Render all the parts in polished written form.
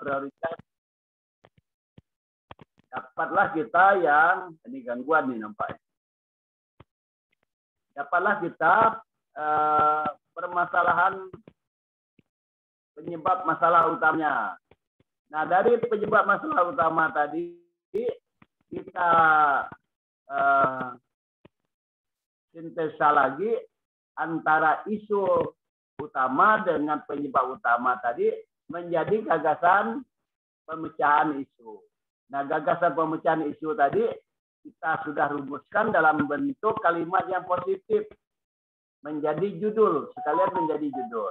prioritas. Dapatlah kita yang, ini gangguan nih nampaknya. Dapatlah kita permasalahan penyebab masalah utamanya. Nah, dari penyebab masalah utama tadi, kita sintesa lagi antara isu utama dengan penyebab utama tadi menjadi gagasan pemecahan isu. Nah, gagasan pemecahan isu tadi kita sudah rumuskan dalam bentuk kalimat yang positif. Menjadi judul, sekalian menjadi judul.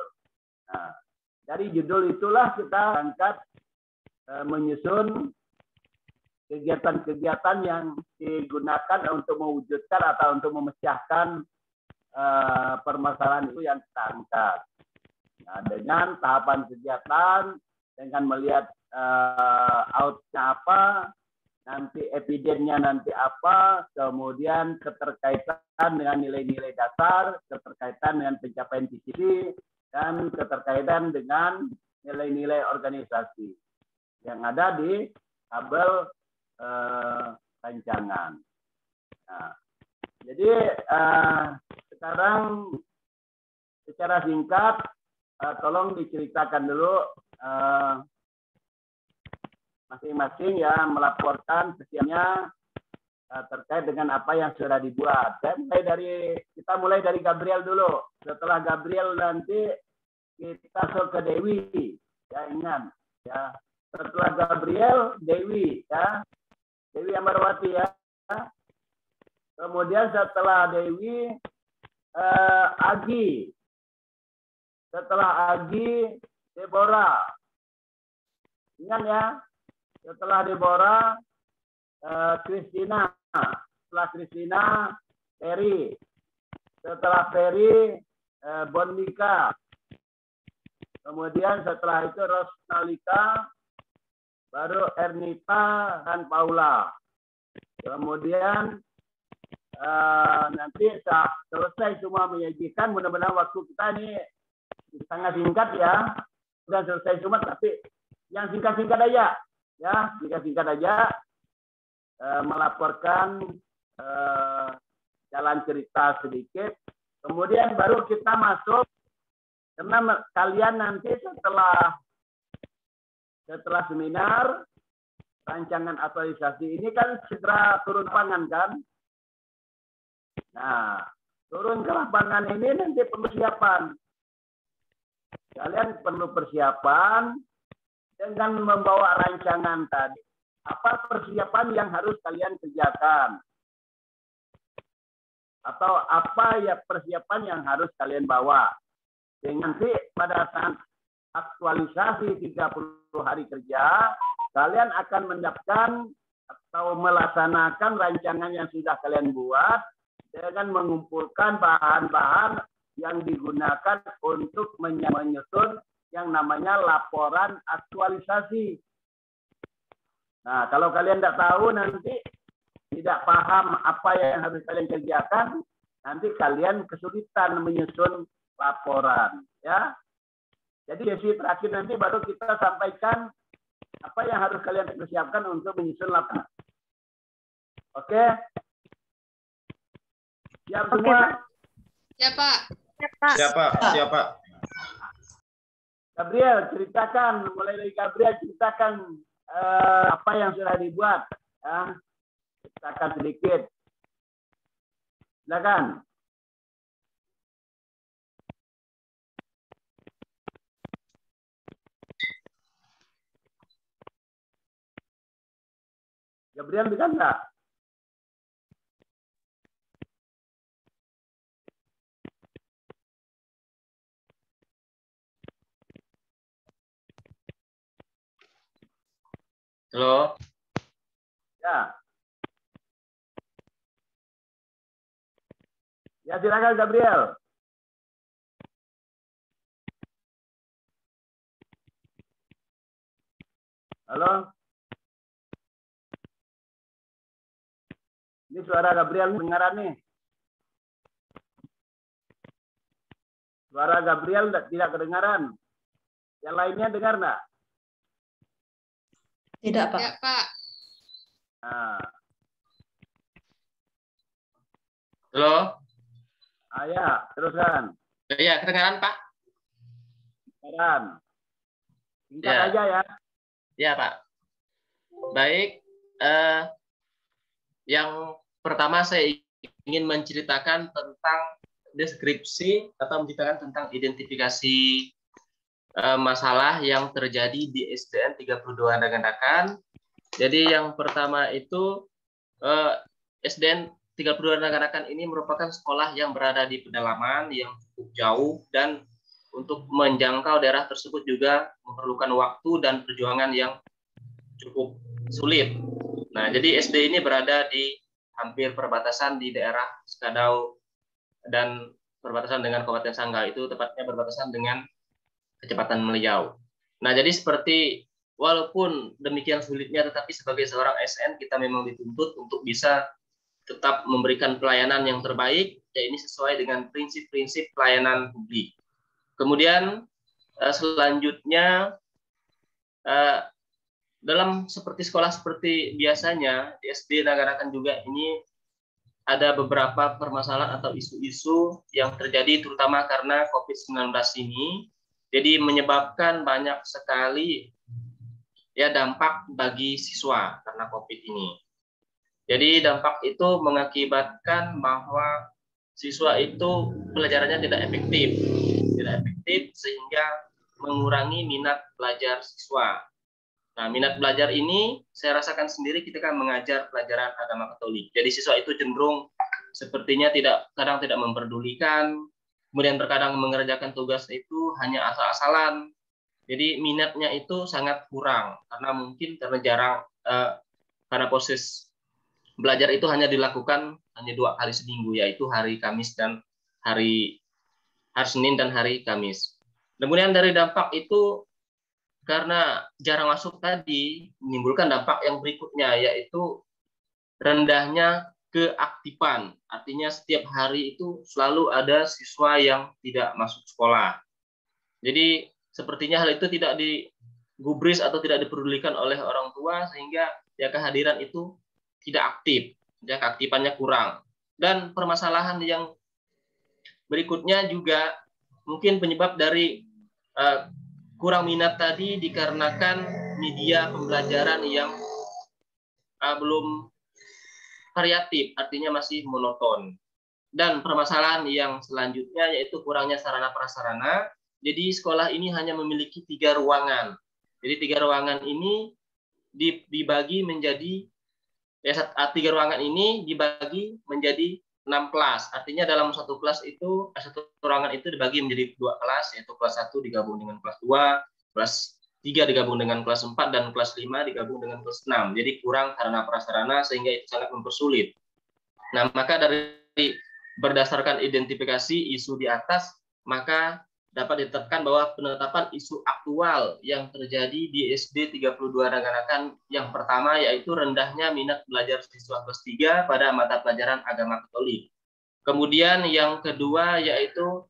Nah, dari judul itulah kita angkat menyusun kegiatan-kegiatan yang digunakan untuk mewujudkan atau untuk memecahkan permasalahan itu yang kita angkat. Nah, dengan tahapan kegiatan, dengan melihat outnya apa, nanti evidennya nanti apa, kemudian keterkaitan dengan nilai-nilai dasar, keterkaitan dengan pencapaian visi, dan keterkaitan dengan nilai-nilai organisasi yang ada di tabel rancangan. Nah, jadi sekarang secara singkat, tolong diceritakan dulu masing-masing ya melaporkan sesiapnya terkait dengan apa yang sudah dibuat. Kita mulai dari Gabriel dulu. Setelah Gabriel nanti kita ke Dewi. Ya, ingat ya. Setelah Gabriel, Dewi ya. Dewi Amarwati ya. Kemudian setelah Dewi Agi. Setelah Agi, Deborah. Ingat ya. Setelah Deborah, Christina. Setelah Christina, Ferry. Setelah Ferry, Bonika. Kemudian setelah itu Rosnalika, baru Ernita dan Paula. Kemudian nanti selesai semua menyajikan, mudah-mudahan waktu kita ini sangat singkat ya. Sudah selesai semua, tapi yang singkat-singkat aja. Ya, singkat-singkat aja melaporkan jalan cerita sedikit. Kemudian baru kita masuk, karena kalian nanti setelah seminar rancangan aktualisasi ini kan segera turun lapangan kan. Nah, turun ke lapangan ini nanti persiapan. Kalian perlu persiapan dengan membawa rancangan tadi. Apa persiapan yang harus kalian kerjakan? Atau apa ya persiapan yang harus kalian bawa? Dengan nanti pada saat aktualisasi 30 hari kerja, kalian akan mendapatkan atau melaksanakan rancangan yang sudah kalian buat dengan mengumpulkan bahan-bahan yang digunakan untuk menyusun yang namanya laporan aktualisasi. Nah, kalau kalian tidak tahu nanti tidak paham apa yang harus kalian kerjakan, nanti kalian kesulitan menyusun laporan, ya. Jadi sesi terakhir nanti baru kita sampaikan apa yang harus kalian persiapkan untuk menyusun laporan. Oke? Siap semua? Ya, Pak. Siapa? Gabriel, ceritakan, mulai dari Gabriel ceritakan apa yang sudah dibuat. Ya. Ceritakan sedikit. Silakan. Gabriel bisa enggak? Halo. Ya. Ya, silakan Gabriel. Halo. Ini suara Gabriel dengaran nih. Suara Gabriel tidak kedengaran. Yang lainnya dengar enggak? Tidak, Pak. Ya, Pak. Nah, Halo? ya, teruskan. Ya, kedengaran Pak? Sekarang. Singkat Ya. aja ya. Ya Pak. Baik. Yang pertama saya ingin menceritakan tentang deskripsi atau menceritakan tentang identifikasi masalah yang terjadi di SDN 32 Nagandakan. Jadi yang pertama itu SDN 32 Nagandakan ini merupakan sekolah yang berada di pedalaman yang cukup jauh, dan untuk menjangkau daerah tersebut juga memerlukan waktu dan perjuangan yang cukup sulit. Nah, jadi SD ini berada di hampir perbatasan di daerah Skadau dan perbatasan dengan Kabupaten Sanggau, itu tepatnya berbatasan dengan Kecepatan Meliau. Nah, jadi seperti walaupun demikian sulitnya, tetapi sebagai seorang SN kita memang dituntut untuk bisa tetap memberikan pelayanan yang terbaik, ya ini sesuai dengan prinsip-prinsip pelayanan publik. Kemudian selanjutnya dalam seperti sekolah seperti biasanya di SD Nagandakan juga ini ada beberapa permasalahan atau isu-isu yang terjadi terutama karena COVID-19 ini. Jadi menyebabkan banyak sekali ya dampak bagi siswa karena COVID ini. Jadi dampak itu mengakibatkan bahwa siswa itu pelajarannya tidak efektif sehingga mengurangi minat belajar siswa. Nah, minat belajar ini saya rasakan sendiri ketika mengajar pelajaran agama Katolik. Jadi siswa itu cenderung sepertinya kadang tidak memperdulikan, kemudian terkadang mengerjakan tugas itu hanya asal-asalan. Jadi minatnya itu sangat kurang karena proses belajar itu hanya dilakukan hanya 2 kali seminggu, yaitu hari Kamis dan hari Senin dan hari Kamis. Kemudian dari dampak itu, karena jarang masuk tadi, menimbulkan dampak yang berikutnya, yaitu rendahnya keaktifan. Artinya setiap hari itu selalu ada siswa yang tidak masuk sekolah. Jadi sepertinya hal itu tidak digubris atau tidak dipedulikan oleh orang tua, sehingga ya kehadiran itu tidak aktif, ya keaktifannya kurang. Dan permasalahan yang berikutnya juga mungkin penyebab dari kurang minat tadi dikarenakan media pembelajaran yang belum variatif, artinya masih monoton. Dan permasalahan yang selanjutnya yaitu kurangnya sarana prasarana. Jadi sekolah ini hanya memiliki 3 ruangan. Jadi 3 ruangan ini dibagi menjadi 3 ruangan ini dibagi menjadi 6 kelas. Artinya dalam satu ruangan itu dibagi menjadi 2 kelas, yaitu kelas 1 digabung dengan kelas 2, kelas 3 digabung dengan kelas 4, dan kelas 5 digabung dengan kelas 6. Jadi kurang sarana prasarana sehingga itu sangat mempersulit. Nah, maka berdasarkan identifikasi isu di atas, maka dapat ditetapkan bahwa penetapan isu aktual yang terjadi di SD 32 Nagandakan yang pertama yaitu rendahnya minat belajar siswa kelas 3 pada mata pelajaran agama Katolik. Kemudian yang kedua yaitu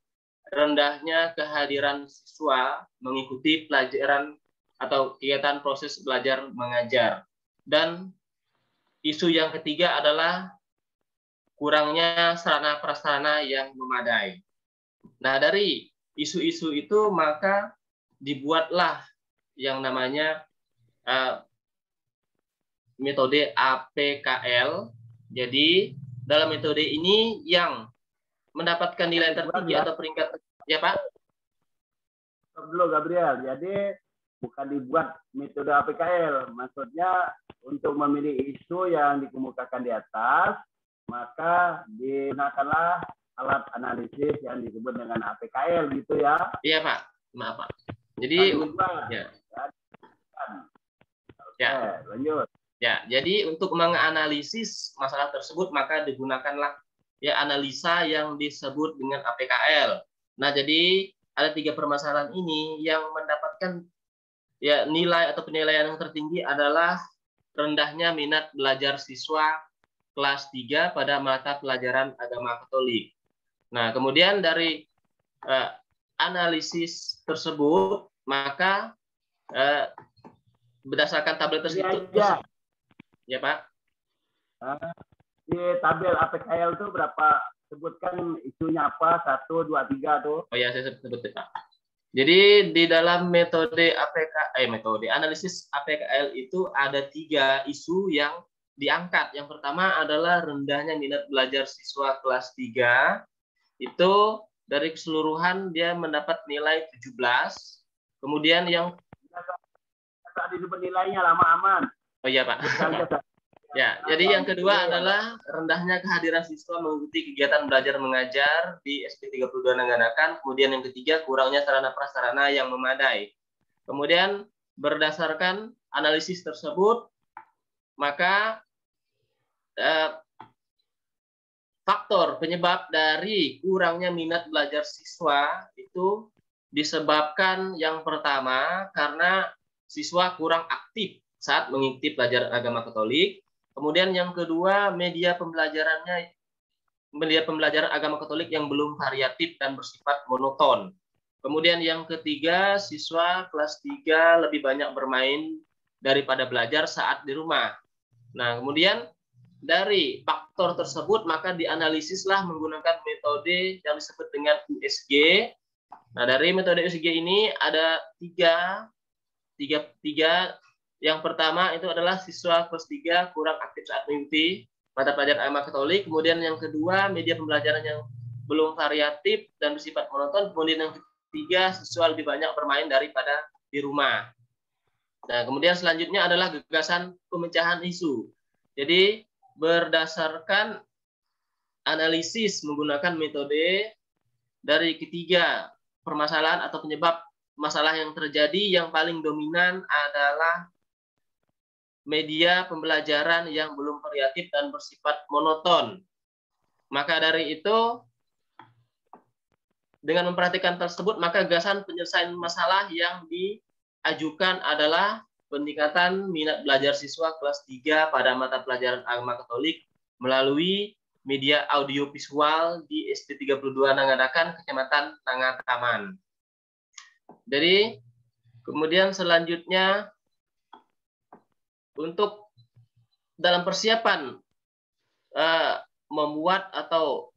rendahnya kehadiran siswa mengikuti pelajaran atau kegiatan proses belajar mengajar. Dan isu yang ketiga adalah kurangnya sarana prasarana yang memadai. Nah, dari isu-isu itu maka dibuatlah yang namanya metode APKL. Jadi dalam metode ini yang mendapatkan nilai tertinggi atau peringkat, ya Pak? Dulu Gabriel, jadi bukan dibuat metode APKL, maksudnya untuk memilih isu yang dikemukakan di atas, maka digunakanlah alat analisis yang disebut dengan APKL gitu ya. Iya Pak, maaf Pak. Jadi lanjut. Ya, jadi untuk menganalisis masalah tersebut maka digunakanlah ya analisa yang disebut dengan APKL. Nah, jadi ada 3 permasalahan ini yang mendapatkan ya nilai atau penilaian yang tertinggi adalah rendahnya minat belajar siswa kelas 3 pada mata pelajaran agama Katolik. Nah, kemudian dari analisis tersebut, maka berdasarkan tabel Ini tersebut, aja. ya Pak. Di tabel APKL itu berapa? Sebutkan isunya apa? 1, 2, 3 tuh. Oh ya, saya sebut Pak. Jadi di dalam metode metode analisis APKL itu ada 3 isu yang diangkat. Yang pertama adalah rendahnya minat belajar siswa kelas 3. Itu dari keseluruhan dia mendapat nilai 17. Kemudian yang tadi disebut nilainya lama aman. Oh iya Pak. Ya, jadi yang kedua adalah rendahnya kehadiran siswa mengikuti kegiatan belajar mengajar di SD 32 Nangganakan. Kemudian yang ketiga, kurangnya sarana prasarana yang memadai. Kemudian berdasarkan analisis tersebut, maka faktor penyebab dari kurangnya minat belajar siswa itu disebabkan yang pertama karena siswa kurang aktif saat mengikuti pelajaran agama Katolik. Kemudian yang kedua, media pembelajaran agama Katolik yang belum variatif dan bersifat monoton. Kemudian yang ketiga, siswa kelas 3 lebih banyak bermain daripada belajar saat di rumah. Nah, kemudian dari faktor tersebut maka dianalisislah menggunakan metode yang disebut dengan USG. Nah, dari metode USG ini ada tiga. Yang pertama itu adalah siswa kelas 3 kurang aktif saat mengikuti mata pelajaran agama Katolik. Kemudian yang kedua, media pembelajaran yang belum variatif dan bersifat monoton. Kemudian yang ketiga, siswa lebih banyak bermain daripada di rumah. Nah, kemudian selanjutnya adalah gagasan pemecahan isu. Jadi berdasarkan analisis menggunakan metode dari ketiga permasalahan atau penyebab masalah yang terjadi, yang paling dominan adalah media pembelajaran yang belum variatif dan bersifat monoton. Maka dari itu, dengan memperhatikan tersebut, maka gagasan penyelesaian masalah yang diajukan adalah peningkatan minat belajar siswa kelas 3 pada mata pelajaran agama Katolik melalui media audiovisual di SD 32 Nangganakan, Kecamatan Nangataman. Jadi, kemudian selanjutnya, untuk dalam persiapan membuat atau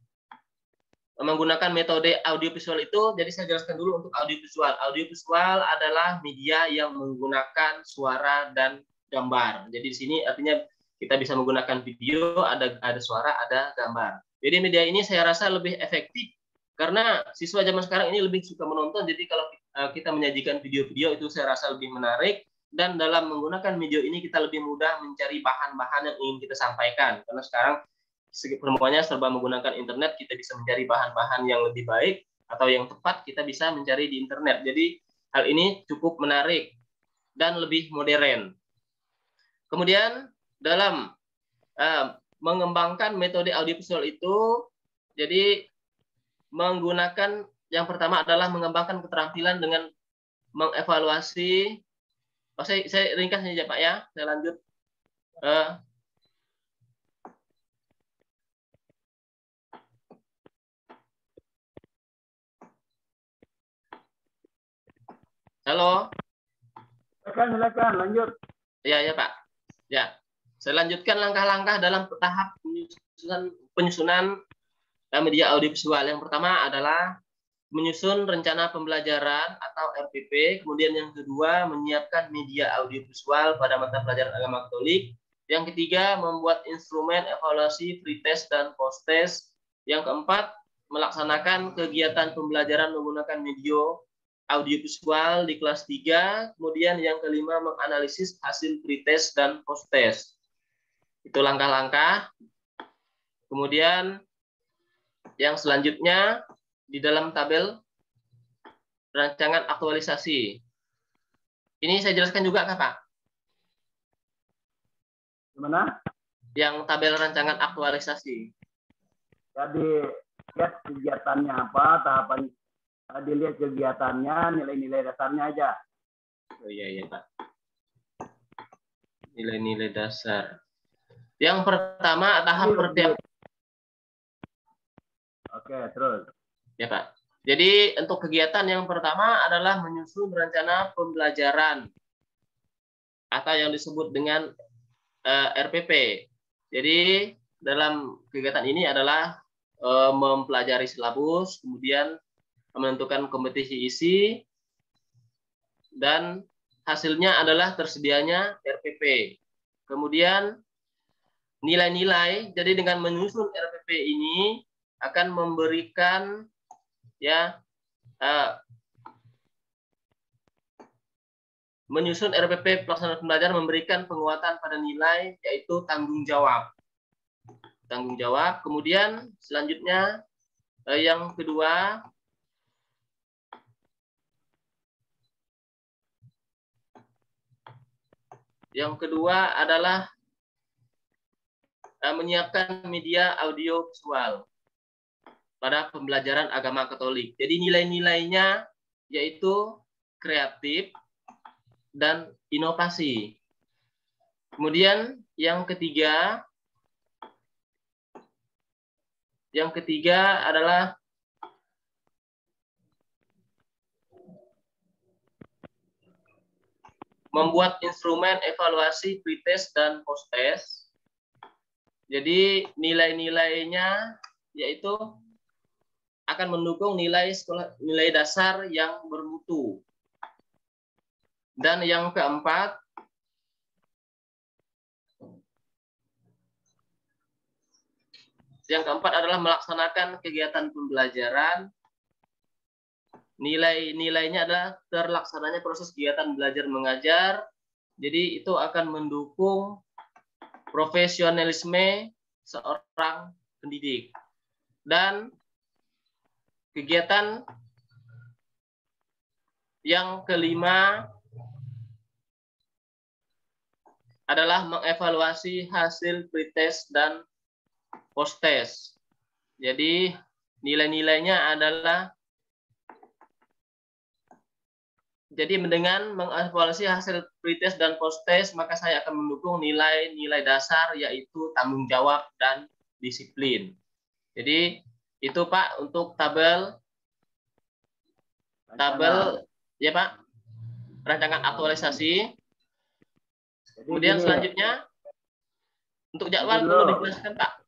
menggunakan metode audiovisual itu, jadi saya jelaskan dulu untuk audiovisual. Audiovisual adalah media yang menggunakan suara dan gambar. Jadi di sini artinya kita bisa menggunakan video, ada suara, ada gambar. Jadi media ini saya rasa lebih efektif karena siswa zaman sekarang ini lebih suka menonton. Jadi kalau kita menyajikan video-video itu saya rasa lebih menarik. Dan dalam menggunakan video ini kita lebih mudah mencari bahan-bahan yang ingin kita sampaikan. Karena sekarang semuanya serba menggunakan internet, kita bisa mencari bahan-bahan yang lebih baik atau yang tepat kita bisa mencari di internet. Jadi hal ini cukup menarik dan lebih modern. Kemudian dalam mengembangkan metode audiovisual itu, jadi menggunakan yang pertama adalah mengembangkan keterampilan dengan mengevaluasi. Saya ringkas saja Pak ya, saya lanjut. Halo. Silakan lanjut. Ya Pak. Ya, saya lanjutkan langkah-langkah dalam tahap penyusunan media audiovisual. Yang pertama adalah menyusun rencana pembelajaran atau RPP, kemudian yang kedua menyiapkan media audiovisual pada mata pelajaran agama Katolik, yang ketiga membuat instrumen evaluasi pretest dan posttest, yang keempat melaksanakan kegiatan pembelajaran menggunakan media audiovisual di kelas 3, kemudian yang kelima menganalisis hasil pretest dan posttest. Itu langkah-langkah. Kemudian yang selanjutnya di dalam tabel rancangan aktualisasi. Ini saya jelaskan juga, Pak. Gimana? Yang tabel rancangan aktualisasi. Jadi lihat kegiatannya apa, tahapan, dilihat kegiatannya, nilai-nilai dasarnya aja. Oh iya Pak. Nilai-nilai dasar. Yang pertama tahap persiapan. Oke, terus. Ya Pak. Jadi untuk kegiatan yang pertama adalah menyusun rencana pembelajaran. atau yang disebut dengan RPP. Jadi dalam kegiatan ini adalah mempelajari silabus, kemudian menentukan kompetisi isi, dan hasilnya adalah tersedianya RPP. Kemudian nilai-nilai, jadi dengan menyusun RPP ini akan memberikan ya menyusun RPP pelaksanaan pembelajaran memberikan penguatan pada nilai, yaitu tanggung jawab. Tanggung jawab. Kemudian selanjutnya yang kedua, adalah menyiapkan media audio visual pada pembelajaran agama Katolik. Jadi nilai-nilainya yaitu kreatif dan inovasi. Kemudian yang ketiga adalah membuat instrumen evaluasi pretest dan posttest. Jadi nilai-nilainya yaitu akan mendukung nilai dasar yang bermutu. Dan yang keempat adalah melaksanakan kegiatan pembelajaran. Nilai-nilainya adalah terlaksananya proses kegiatan belajar mengajar. Jadi itu akan mendukung profesionalisme seorang pendidik. Dan kegiatan yang kelima adalah mengevaluasi hasil pretest dan posttest. Jadi nilai-nilainya adalah dengan mengevaluasi hasil pretest dan posttest, maka saya akan mendukung nilai-nilai dasar yaitu tanggung jawab dan disiplin. Jadi itu Pak untuk tabel ya Pak, rancangan aktualisasi. Kemudian selanjutnya untuk jadwal perlu dijelaskan Pak.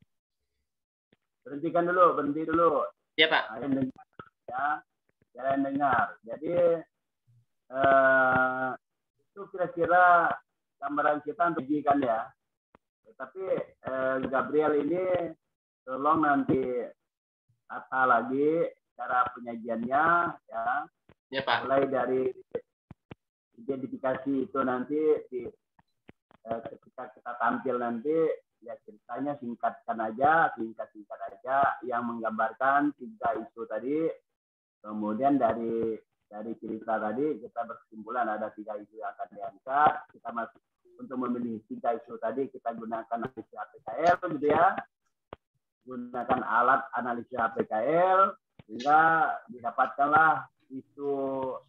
Berhenti dulu. Ya Pak. Kalian dengar. Jadi itu kira-kira gambaran kita untuk kan ya. Tetapi Gabriel ini tolong nanti tata lagi cara penyajiannya ya. Ya Pak. Mulai dari identifikasi itu nanti ketika kita tampil nanti ya ceritanya singkat aja yang menggambarkan 3 isu tadi. Kemudian dari cerita tadi kita berkesimpulan ada 3 isu yang akan diangkat. Kita masuk untuk memilih 3 isu tadi kita gunakan analisis APKL gitu ya. Gunakan alat analisis APKL sehingga didapatkanlah isu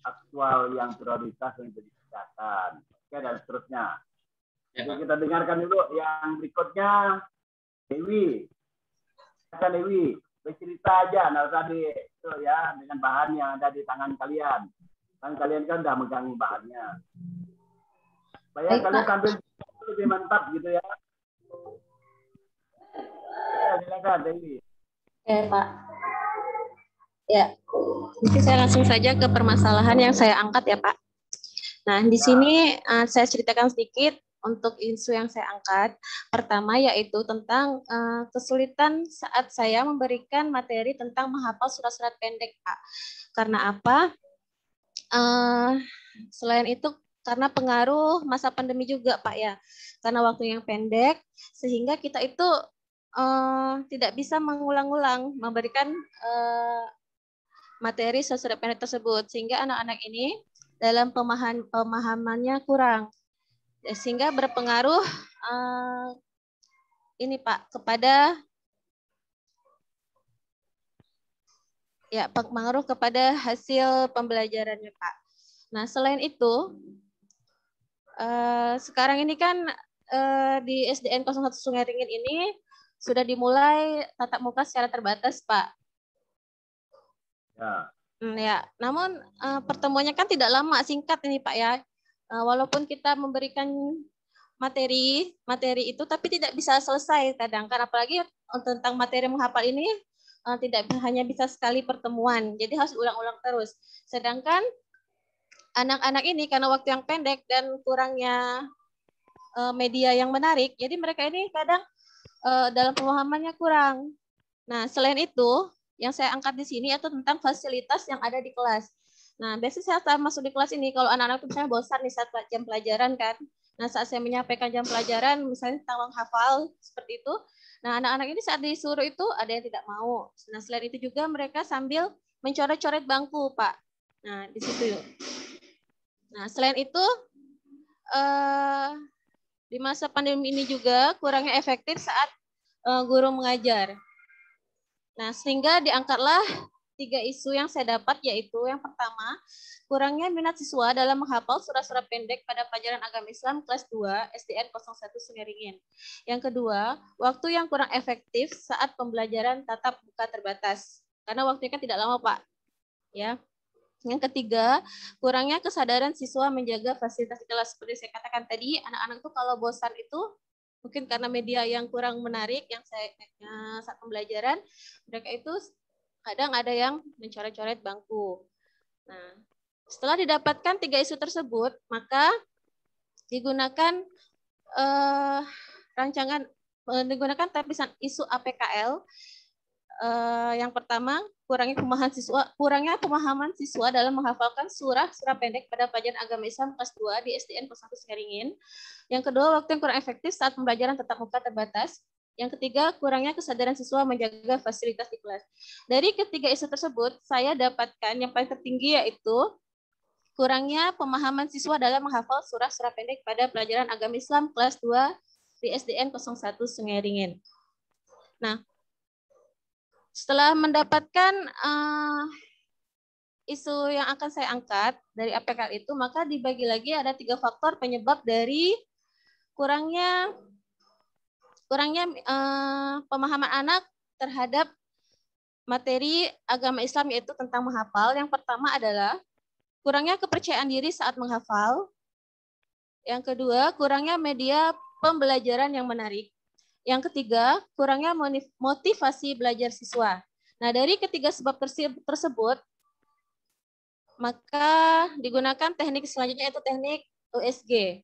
aktual yang prioritas yang dibicarakan. Oke, dan seterusnya. Jadi kita dengarkan dulu yang berikutnya. Dewi, bercerita aja, nah tadi itu ya dengan bahan yang ada di tangan kalian. Kan kalian kan udah megang bahannya. Supaya kalian tampil lebih mantap gitu ya. Ya, silakan Dewi. Oke Pak. Ya, nanti saya langsung saja ke permasalahan yang saya angkat ya Pak. Nah di sini saya ceritakan sedikit. Untuk isu yang saya angkat, pertama yaitu tentang kesulitan saat saya memberikan materi tentang menghafal surat-surat pendek, Pak. Karena apa? Selain itu, karena pengaruh masa pandemi juga, Pak ya. Karena waktu yang pendek, sehingga kita itu tidak bisa mengulang-ulang memberikan materi surat-surat pendek tersebut, sehingga anak-anak ini dalam pemahamannya kurang. Sehingga berpengaruh ini Pak kepada pengaruh kepada hasil pembelajarannya Pak. Nah selain itu sekarang ini kan di SDN 01 Sungai Ringin ini sudah dimulai tatap muka secara terbatas Pak. Ya. Namun pertemuannya kan tidak lama, singkat ini Pak ya. walaupun kita memberikan materi itu, tapi tidak bisa selesai kadang kan, apalagi tentang materi menghafal ini tidak hanya bisa sekali pertemuan, jadi harus ulang-ulang terus. Sedangkan anak-anak ini karena waktu yang pendek dan kurangnya media yang menarik, jadi mereka ini kadang dalam pemahamannya kurang. Nah, selain itu, yang saya angkat di sini itu tentang fasilitas yang ada di kelas. Nah, biasanya saya masuk di kelas ini, kalau anak-anak itu misalnya bosan nih saat jam pelajaran kan. Nah, saat saya menyampaikan jam pelajaran, misalnya tentang menghafal, seperti itu. Nah, anak-anak ini saat disuruh itu ada yang tidak mau. Nah, selain itu juga mereka sambil mencoret-coret bangku, Pak. Nah, di situ. Nah, selain itu, di masa pandemi ini juga kurangnya efektif saat guru mengajar. Nah, sehingga diangkatlah 3 isu yang saya dapat, yaitu yang pertama, kurangnya minat siswa dalam menghafal surat-surat pendek pada pelajaran agama Islam kelas 2 SDN 01 Sungai Ringin. Yang kedua, waktu yang kurang efektif saat pembelajaran tatap muka terbatas. Karena waktunya kan tidak lama, Pak. Ya. Yang ketiga, kurangnya kesadaran siswa menjaga fasilitas di kelas. Seperti saya katakan tadi, anak-anak itu kalau bosan itu mungkin karena media yang kurang menarik yang saat pembelajaran, mereka itu kadang ada yang mencoret-coret bangku. Nah, setelah didapatkan 3 isu tersebut, maka digunakan digunakan tapisan isu APKL. Yang pertama, kurangnya pemahaman siswa dalam menghafalkan surah pendek pada pelajaran agama Islam kelas 2 di SDN 01 Sungai Ringin. Yang kedua, waktu yang kurang efektif saat pembelajaran tatap muka terbatas. Yang ketiga, kurangnya kesadaran siswa menjaga fasilitas di kelas. Dari ketiga isu tersebut, saya dapatkan yang paling tertinggi yaitu kurangnya pemahaman siswa dalam menghafal surah pendek pada pelajaran agama Islam kelas 2 di SDN 01 Sungai Ringin. Nah, setelah mendapatkan isu yang akan saya angkat dari APKL itu, maka dibagi lagi ada 3 faktor penyebab dari kurangnya pemahaman anak terhadap materi agama Islam, yaitu tentang menghafal. Yang pertama adalah kurangnya kepercayaan diri saat menghafal. Yang kedua, kurangnya media pembelajaran yang menarik. Yang ketiga, kurangnya motivasi belajar siswa. Nah, dari ketiga sebab tersebut, maka digunakan teknik selanjutnya, yaitu teknik USG.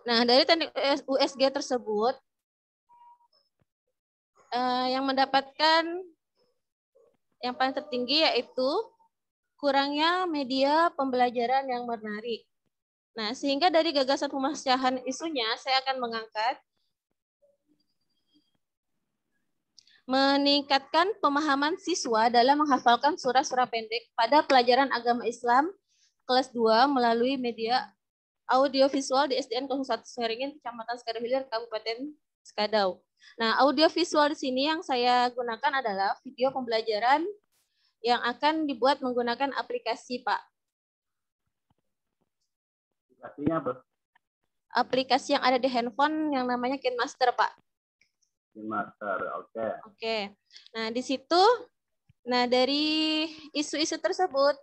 Nah, dari teknik USG tersebut, yang mendapatkan yang paling tertinggi yaitu kurangnya media pembelajaran yang menarik. Nah, sehingga dari gagasan pemecahan isunya, saya akan mengangkat meningkatkan pemahaman siswa dalam menghafalkan surah-surah pendek pada pelajaran agama Islam kelas 2 melalui media audiovisual di SDN 01 Sungai Ringin, Kecamatan Skadau Hilir, Kabupaten Skadau. Nah, audiovisual di sini yang saya gunakan adalah video pembelajaran yang akan dibuat menggunakan aplikasi, Pak. Aplikasinya apa? Aplikasi yang ada di handphone yang namanya KineMaster, Pak. KineMaster, oke. Oke. Nah, di situ, dari isu-isu tersebut,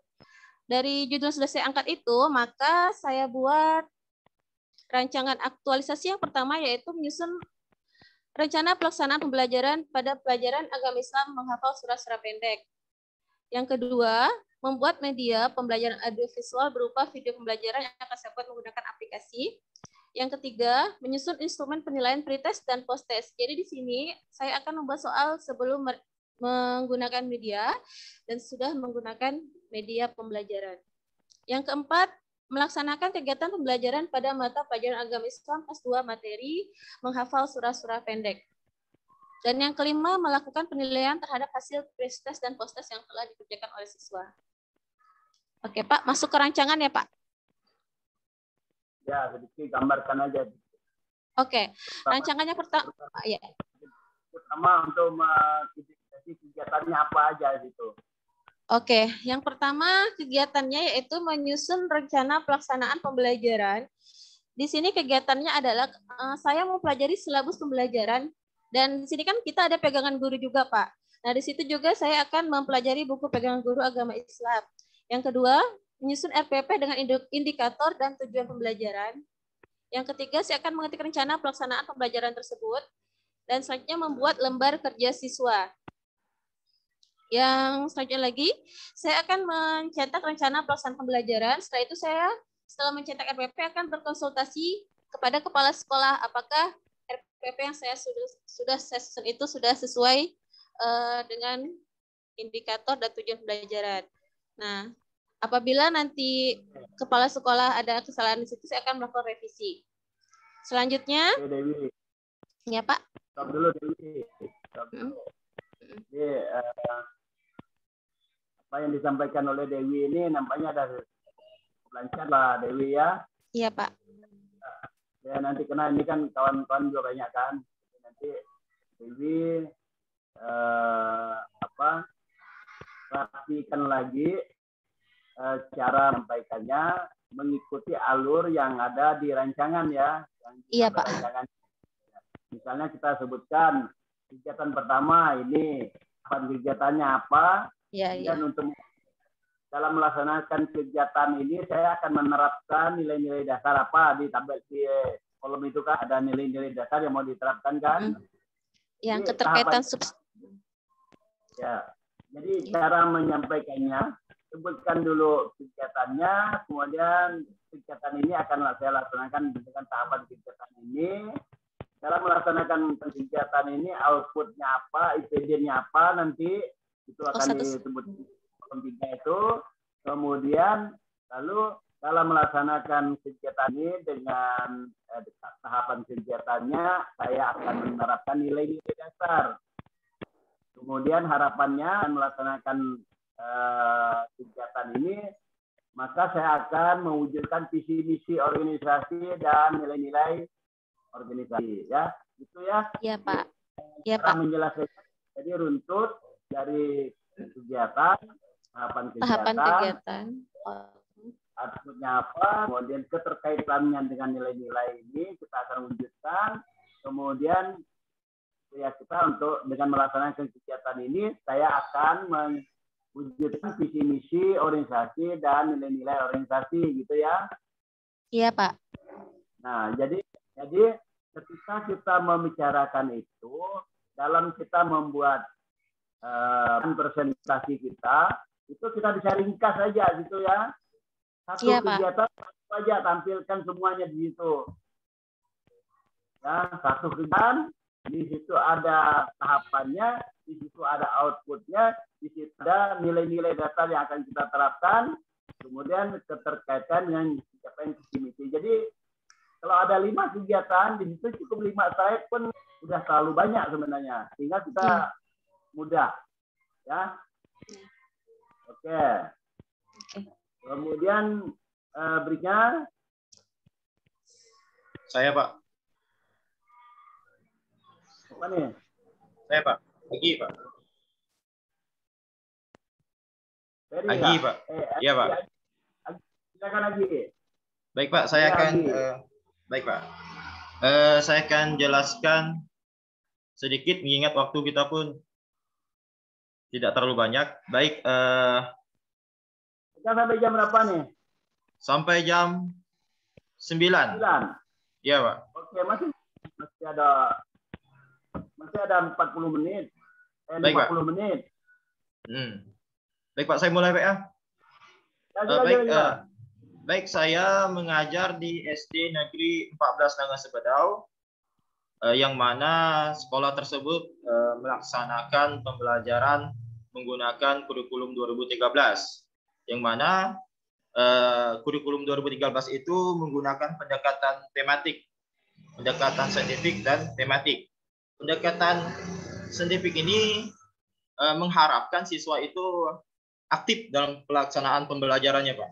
dari judul sudah saya angkat itu, maka saya buat rancangan aktualisasi yang pertama, yaitu menyusun rencana pelaksanaan pembelajaran pada pelajaran agama Islam menghafal surah-surah pendek. Yang kedua, membuat media pembelajaran audiovisual berupa video pembelajaran yang akan saya buat menggunakan aplikasi. Yang ketiga, menyusun instrumen penilaian pretest dan post-test. Jadi di sini saya akan membahas soal sebelum menggunakan media dan sudah menggunakan media pembelajaran. Yang keempat, melaksanakan kegiatan pembelajaran pada mata pelajaran agama Islam kelas 2 materi menghafal surah-surah pendek. Dan yang kelima, melakukan penilaian terhadap hasil pretest dan post-test yang telah dikerjakan oleh siswa. Oke, Pak, masuk ke rancangan ya, Pak? Ya, sedikit gambarkan aja. Oke, rancangannya pertama, ya. Pertama untuk kegiatannya apa aja gitu. Oke, yang pertama kegiatannya yaitu menyusun rencana pelaksanaan pembelajaran. Di sini kegiatannya adalah saya mau pelajari silabus pembelajaran, dan di sini kan kita ada pegangan guru juga, Pak. Nah, di situ juga saya akan mempelajari buku pegangan guru agama Islam. Yang kedua, menyusun RPP dengan indikator dan tujuan pembelajaran. Yang ketiga, saya akan mengetik rencana pelaksanaan pembelajaran tersebut. Dan selanjutnya membuat lembar kerja siswa. Yang selanjutnya lagi, saya akan mencetak rencana pelaksanaan pembelajaran. Setelah mencetak RPP akan berkonsultasi kepada kepala sekolah apakah RPP yang saya sudah susun itu sudah sesuai dengan indikator dan tujuan pembelajaran. Nah, apabila nanti kepala sekolah ada kesalahan di situ, saya akan melakukan revisi. Selanjutnya, Oke, Dewi. Ya, Pak. Stop dulu, Dewi. Stop dulu. Jadi, apa yang disampaikan oleh Dewi ini nampaknya ada lancar lah, Dewi ya. Iya, Pak. Ya, nanti kena ini kan kawan-kawan juga banyak kan. Nanti Dewi perhatikan lagi cara menyampaikannya mengikuti alur yang ada di rancangan ya. Iya, Pak. Rancangan. Misalnya kita sebutkan kegiatan pertama ini, kegiatannya apa, dan untuk dalam melaksanakan kegiatan ini saya akan menerapkan nilai-nilai dasar apa di tabel di kolom itu kan ada nilai-nilai dasar yang mau diterapkan kan. Yang keterkaitan ya. Jadi cara menyampaikannya, sebutkan dulu kegiatannya, kemudian kegiatan ini akan saya laksanakan dengan tahapan kegiatan ini. Cara melaksanakan kegiatan ini, outputnya apa, IPD-nya apa, nanti itu akan disebut tiga itu. Kemudian lalu dalam melaksanakan kegiatan ini dengan tahapan kegiatannya, saya akan menerapkan nilai-nilai dasar. Kemudian harapannya melaksanakan kegiatan ini, maka saya akan mewujudkan visi misi organisasi dan nilai-nilai organisasi ya, itu ya. Iya, Pak. Iya, Pak. Menjelaskan jadi runtut dari kegiatan, tahapan kegiatan, outputnya apa, kemudian keterkaitannya dengan nilai-nilai ini kita akan wujudkan. Kemudian ya kita untuk dengan melaksanakan kegiatan ini saya akan mewujudkan visi misi organisasi dan nilai-nilai organisasi gitu ya. Iya, Pak. Nah, jadi ketika kita membicarakan itu, dalam kita membuat presentasi kita, itu kita bisa ringkas saja gitu ya. Satu kegiatan saja tampilkan semuanya di situ. Ya, satu kegiatan, di situ ada tahapannya, di situ ada outputnya, di situ ada nilai-nilai dasar yang akan kita terapkan, kemudian keterkaitan dengan kegiatan visi misi. Jadi kalau ada 5 kegiatan, di situ cukup 5 slide pun sudah terlalu banyak sebenarnya. Sehingga kita mudah. Ya. Oke. Kemudian berikutnya. Saya, Pak. Apa nih? Saya, Pak. Lagi, Pak. Lagi, Pak. Iya, Pak. Silakan lagi. Baik, Pak. Saya akan... Baik, Pak. Saya akan jelaskan sedikit, mengingat waktu kita pun tidak terlalu banyak. Baik. Kita sampai jam berapa nih? Sampai jam 9. Iya, Pak. Oke, masih ada 40 menit. 40 Pak. menit. Baik, Pak. Saya mulai, Pak ya. Baik. Ya. Baik, saya mengajar di SD Negeri 14 Nangasebedau, yang mana sekolah tersebut melaksanakan pembelajaran menggunakan kurikulum 2013, yang mana kurikulum 2013 itu menggunakan pendekatan tematik, pendekatan saintifik dan tematik. Pendekatan saintifik ini mengharapkan siswa itu aktif dalam pelaksanaan pembelajarannya, Pak.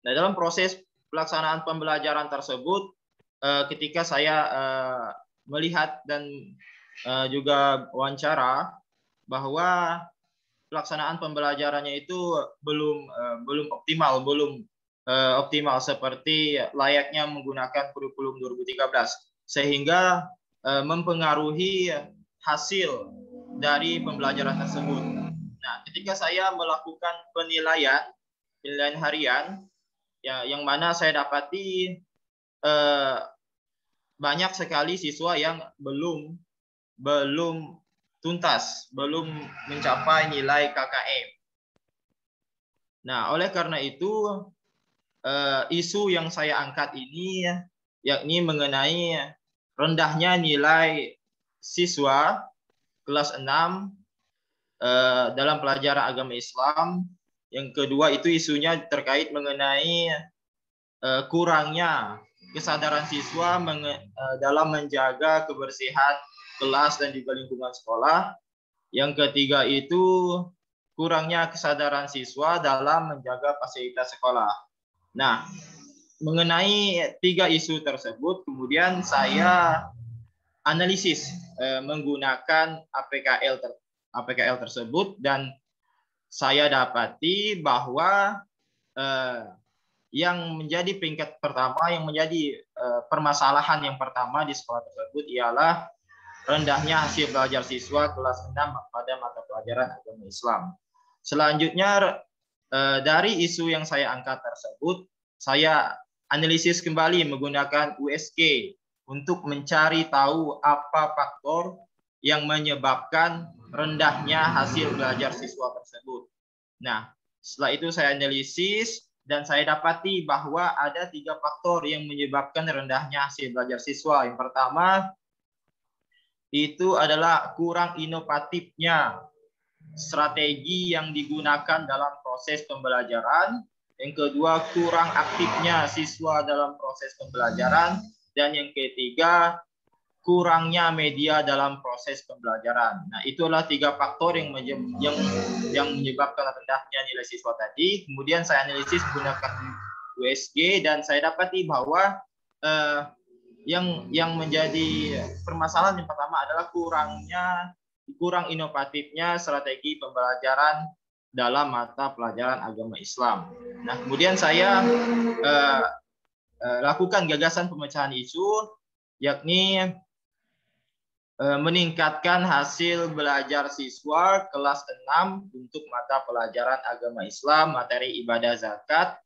Nah, dalam proses pelaksanaan pembelajaran tersebut, ketika saya melihat dan juga wawancara bahwa pelaksanaan pembelajarannya itu belum optimal seperti layaknya menggunakan kurikulum 2013, sehingga mempengaruhi hasil dari pembelajaran tersebut. Nah, ketika saya melakukan penilaian penilaian harian ya, yang mana saya dapati banyak sekali siswa yang belum tuntas, belum mencapai nilai KKM. Nah, oleh karena itu isu yang saya angkat ini yakni mengenai rendahnya nilai siswa kelas 6 dalam pelajaran agama Islam. Yang kedua itu isunya terkait mengenai kurangnya kesadaran siswa dalam menjaga kebersihan kelas dan juga lingkungan sekolah. Yang ketiga itu kurangnya kesadaran siswa dalam menjaga fasilitas sekolah. Nah, mengenai 3 isu tersebut, kemudian saya analisis menggunakan APKL tersebut, dan saya dapati bahwa yang menjadi peringkat pertama, yang menjadi permasalahan yang pertama di sekolah tersebut ialah rendahnya hasil belajar siswa kelas 6 pada mata pelajaran agama Islam. Selanjutnya, dari isu yang saya angkat tersebut, saya analisis kembali menggunakan USG untuk mencari tahu apa faktor yang menyebabkan rendahnya hasil belajar siswa tersebut. Nah, setelah itu saya analisis dan saya dapati bahwa ada 3 faktor yang menyebabkan rendahnya hasil belajar siswa. Yang pertama, itu adalah kurang inovatifnya strategi yang digunakan dalam proses pembelajaran. Yang kedua, kurang aktifnya siswa dalam proses pembelajaran. Dan yang ketiga, kurangnya media dalam proses pembelajaran. Nah, itulah 3 faktor yang menyebabkan rendahnya nilai siswa tadi. Kemudian saya analisis menggunakan USG dan saya dapati bahwa yang menjadi permasalahan yang pertama adalah kurang inovatifnya strategi pembelajaran dalam mata pelajaran agama Islam. Nah, kemudian saya lakukan gagasan pemecahan isu, yakni meningkatkan hasil belajar siswa kelas 6 untuk mata pelajaran agama Islam, materi ibadah zakat,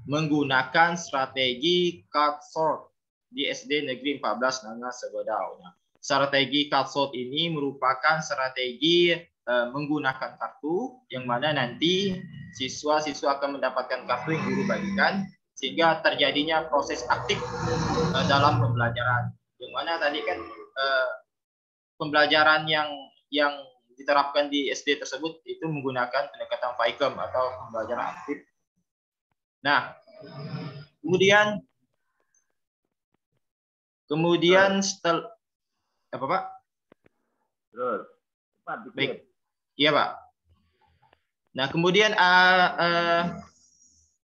menggunakan strategi cut short di SD Negeri 14 Nangas Segodau. Strategi cut short ini merupakan strategi menggunakan kartu, yang mana nanti siswa-siswa akan mendapatkan kartu yang guru bagikan, sehingga terjadinya proses aktif dalam pembelajaran. Yang mana tadi kan pembelajaran yang diterapkan di SD tersebut itu menggunakan pendekatan FICOM atau pembelajaran aktif. Nah, kemudian setelah apa, Pak? Terus, cepat dikit. Baik. Iya, Pak. Nah, kemudian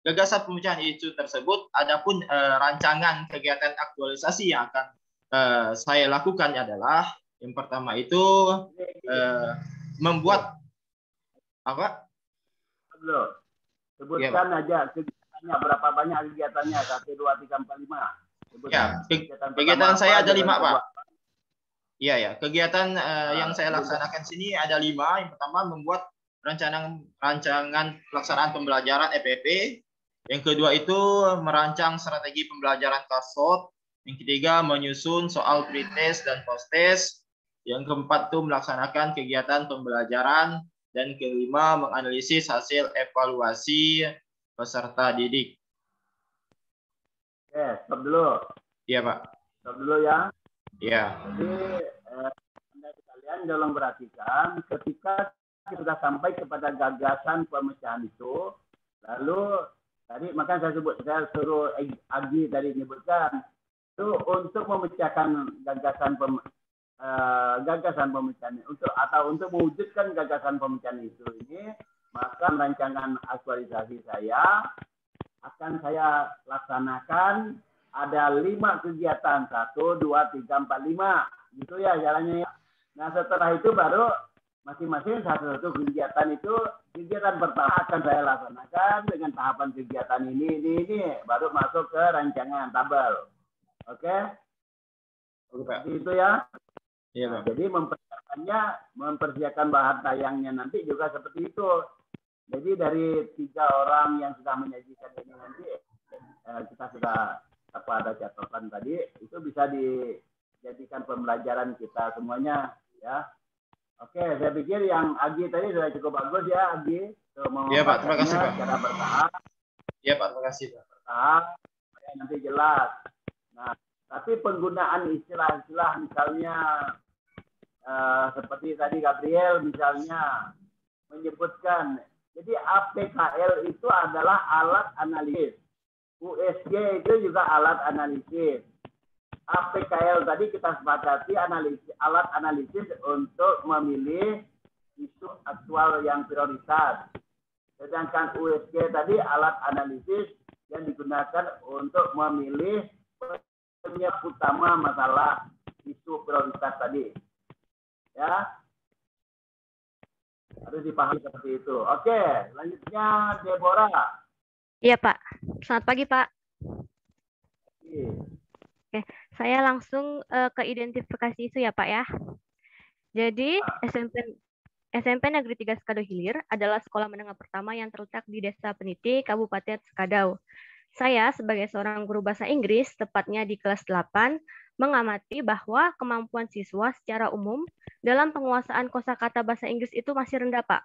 gagasan pemecahan isu tersebut, adapun rancangan kegiatan aktualisasi yang akan saya lakukan adalah yang pertama itu membuat apa? Belum. Sebutkan ya, aja kegiatannya, berapa banyak kegiatannya, 1, 2, 3, 4, 5. Sebutkan. Ya, kegiatan saya ada 5, Pak. Iya ya, kegiatan yang saya laksanakan sini ada 5. Yang pertama membuat rancangan pelaksanaan pembelajaran EPP. Yang kedua itu merancang strategi pembelajaran CASOT. Yang ketiga menyusun soal pretest dan posttest. Yang keempat itu melaksanakan kegiatan pembelajaran. Dan kelima menganalisis hasil evaluasi peserta didik. Oke, stop dulu. Iya, Pak. Stop dulu ya. Iya. Jadi Anda sekalian tolong perhatikan ketika kita sudah sampai kepada gagasan pemecahan itu, lalu tadi makanya saya suruh Agi tadi menyebutkan itu untuk memecahkan gagasan pemecahan untuk mewujudkan gagasan pemecahan itu ini, maka rancangan aktualisasi saya akan saya laksanakan ada 5 kegiatan, 1, 2, 3, 4, 5, gitu ya jalannya. Nah, setelah itu baru masing-masing satu-satu kegiatan itu, kegiatan pertama akan saya laksanakan dengan tahapan kegiatan ini, baru masuk ke rancangan tabel. Oke? Seperti itu ya. Iya, Pak. Jadi mempersiapkan bahan tayangnya nanti juga seperti itu. Jadi dari 3 orang yang sudah menyajikan ini nanti kita sudah ada catatan tadi, itu bisa dijadikan pembelajaran kita semuanya ya. Oke, saya pikir yang Agi tadi sudah cukup bagus ya, Agi. Iya Pak, terima kasih Pak. Secara bertahap. Iya Pak, terima kasih Pak. Bertahap, nanti jelas. Nah, tapi penggunaan istilah-istilah misalnya seperti tadi Gabriel misalnya menyebutkan, jadi APKL itu adalah alat analisis. USG itu juga alat analisis. APKL tadi kita sepakati alat analisis untuk memilih isu aktual yang prioritas. Sedangkan USG tadi alat analisis yang digunakan untuk memilih penyebab utama masalah isu prioritas tadi. Ya, harus dipahami seperti itu. Oke, selanjutnya Deborah. Iya Pak, selamat pagi Pak. Oke. Oke, saya langsung ke identifikasi isu ya Pak ya. Jadi SMP Negeri 3 Sekadau Hilir adalah sekolah menengah pertama yang terletak di Desa Peniti, Kabupaten Sekadau. Saya sebagai seorang guru bahasa Inggris, tepatnya di kelas 8, mengamati bahwa kemampuan siswa secara umum dalam penguasaan kosakata bahasa Inggris itu masih rendah Pak.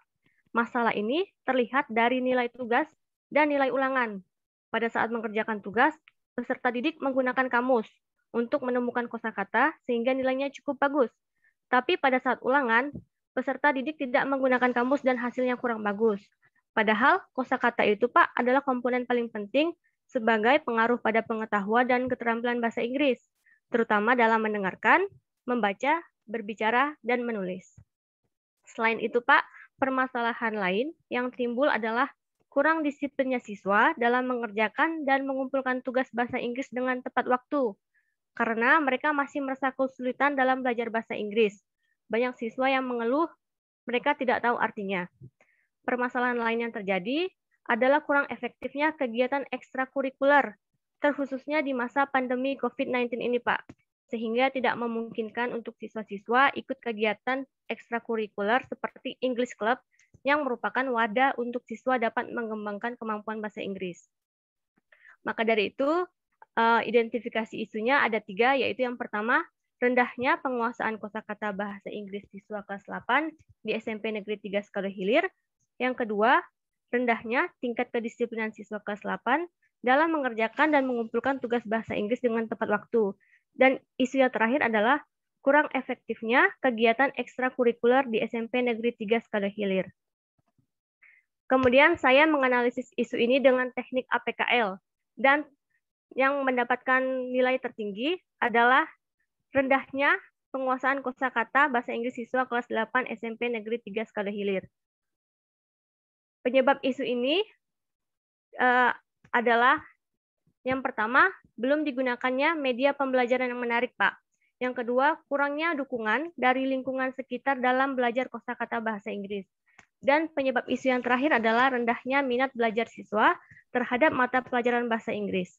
Masalah ini terlihat dari nilai tugas dan nilai ulangan. Pada saat mengerjakan tugas, peserta didik menggunakan kamus untuk menemukan kosakata sehingga nilainya cukup bagus. Tapi pada saat ulangan, peserta didik tidak menggunakan kamus dan hasilnya kurang bagus. Padahal kosakata itu Pak adalah komponen paling penting sebagai pengaruh pada pengetahuan dan keterampilan bahasa Inggris, terutama dalam mendengarkan, membaca, berbicara, dan menulis. Selain itu Pak, permasalahan lain yang timbul adalah kurang disiplinnya siswa dalam mengerjakan dan mengumpulkan tugas bahasa Inggris dengan tepat waktu, karena mereka masih merasa kesulitan dalam belajar bahasa Inggris. Banyak siswa yang mengeluh mereka tidak tahu artinya. Permasalahan lain yang terjadi adalah kurang efektifnya kegiatan ekstrakurikuler, terkhususnya di masa pandemi COVID-19 ini, Pak, sehingga tidak memungkinkan untuk siswa-siswa ikut kegiatan ekstrakurikuler seperti English Club yang merupakan wadah untuk siswa dapat mengembangkan kemampuan bahasa Inggris. Maka dari itu, identifikasi isunya ada 3, yaitu yang pertama, rendahnya penguasaan kosakata bahasa Inggris siswa kelas 8 di SMP Negeri 3 Sekadau Hilir. Yang kedua, rendahnya tingkat kedisiplinan siswa kelas 8 dalam mengerjakan dan mengumpulkan tugas bahasa Inggris dengan tepat waktu. Dan isu yang terakhir adalah kurang efektifnya kegiatan ekstrakurikuler di SMP Negeri 3 Sekadau Hilir. Kemudian saya menganalisis isu ini dengan teknik APKL, dan yang mendapatkan nilai tertinggi adalah rendahnya penguasaan kosakata bahasa Inggris siswa kelas 8 SMP Negeri 3 Sekadau Hilir. Penyebab isu ini adalah yang pertama, belum digunakannya media pembelajaran yang menarik, Pak. Yang kedua, kurangnya dukungan dari lingkungan sekitar dalam belajar kosakata bahasa Inggris. Dan penyebab isu yang terakhir adalah rendahnya minat belajar siswa terhadap mata pelajaran bahasa Inggris.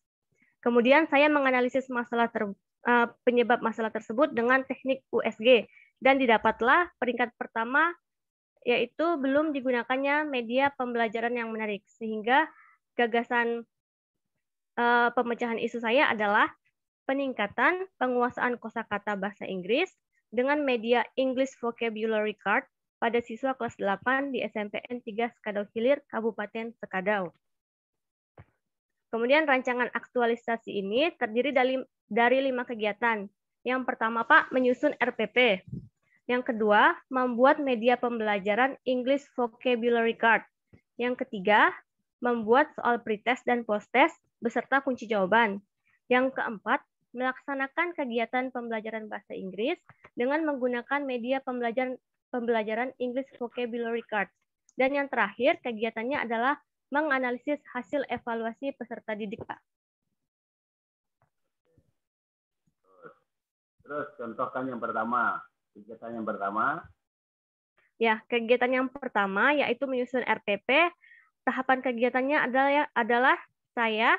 Kemudian saya menganalisis penyebab masalah tersebut dengan teknik USG, dan didapatlah peringkat pertama, yaitu belum digunakannya media pembelajaran yang menarik. Sehingga gagasan pemecahan isu saya adalah peningkatan penguasaan kosakata bahasa Inggris dengan media English Vocabulary Card pada siswa kelas 8 di SMPN 3 Sekadau Hilir, Kabupaten Sekadau. Kemudian rancangan aktualisasi ini terdiri dari 5 kegiatan. Yang pertama, Pak, menyusun RPP. Yang kedua, membuat media pembelajaran English Vocabulary Card. Yang ketiga, membuat soal pretest dan posttest beserta kunci jawaban. Yang keempat, melaksanakan kegiatan pembelajaran bahasa Inggris dengan menggunakan media pembelajaran English Vocabulary Card. Dan yang terakhir, kegiatannya adalah menganalisis hasil evaluasi peserta didik, Pak. Terus contohkan yang pertama, kegiatan yang pertama. Ya, kegiatan yang pertama yaitu menyusun RPP. Tahapan kegiatannya adalah saya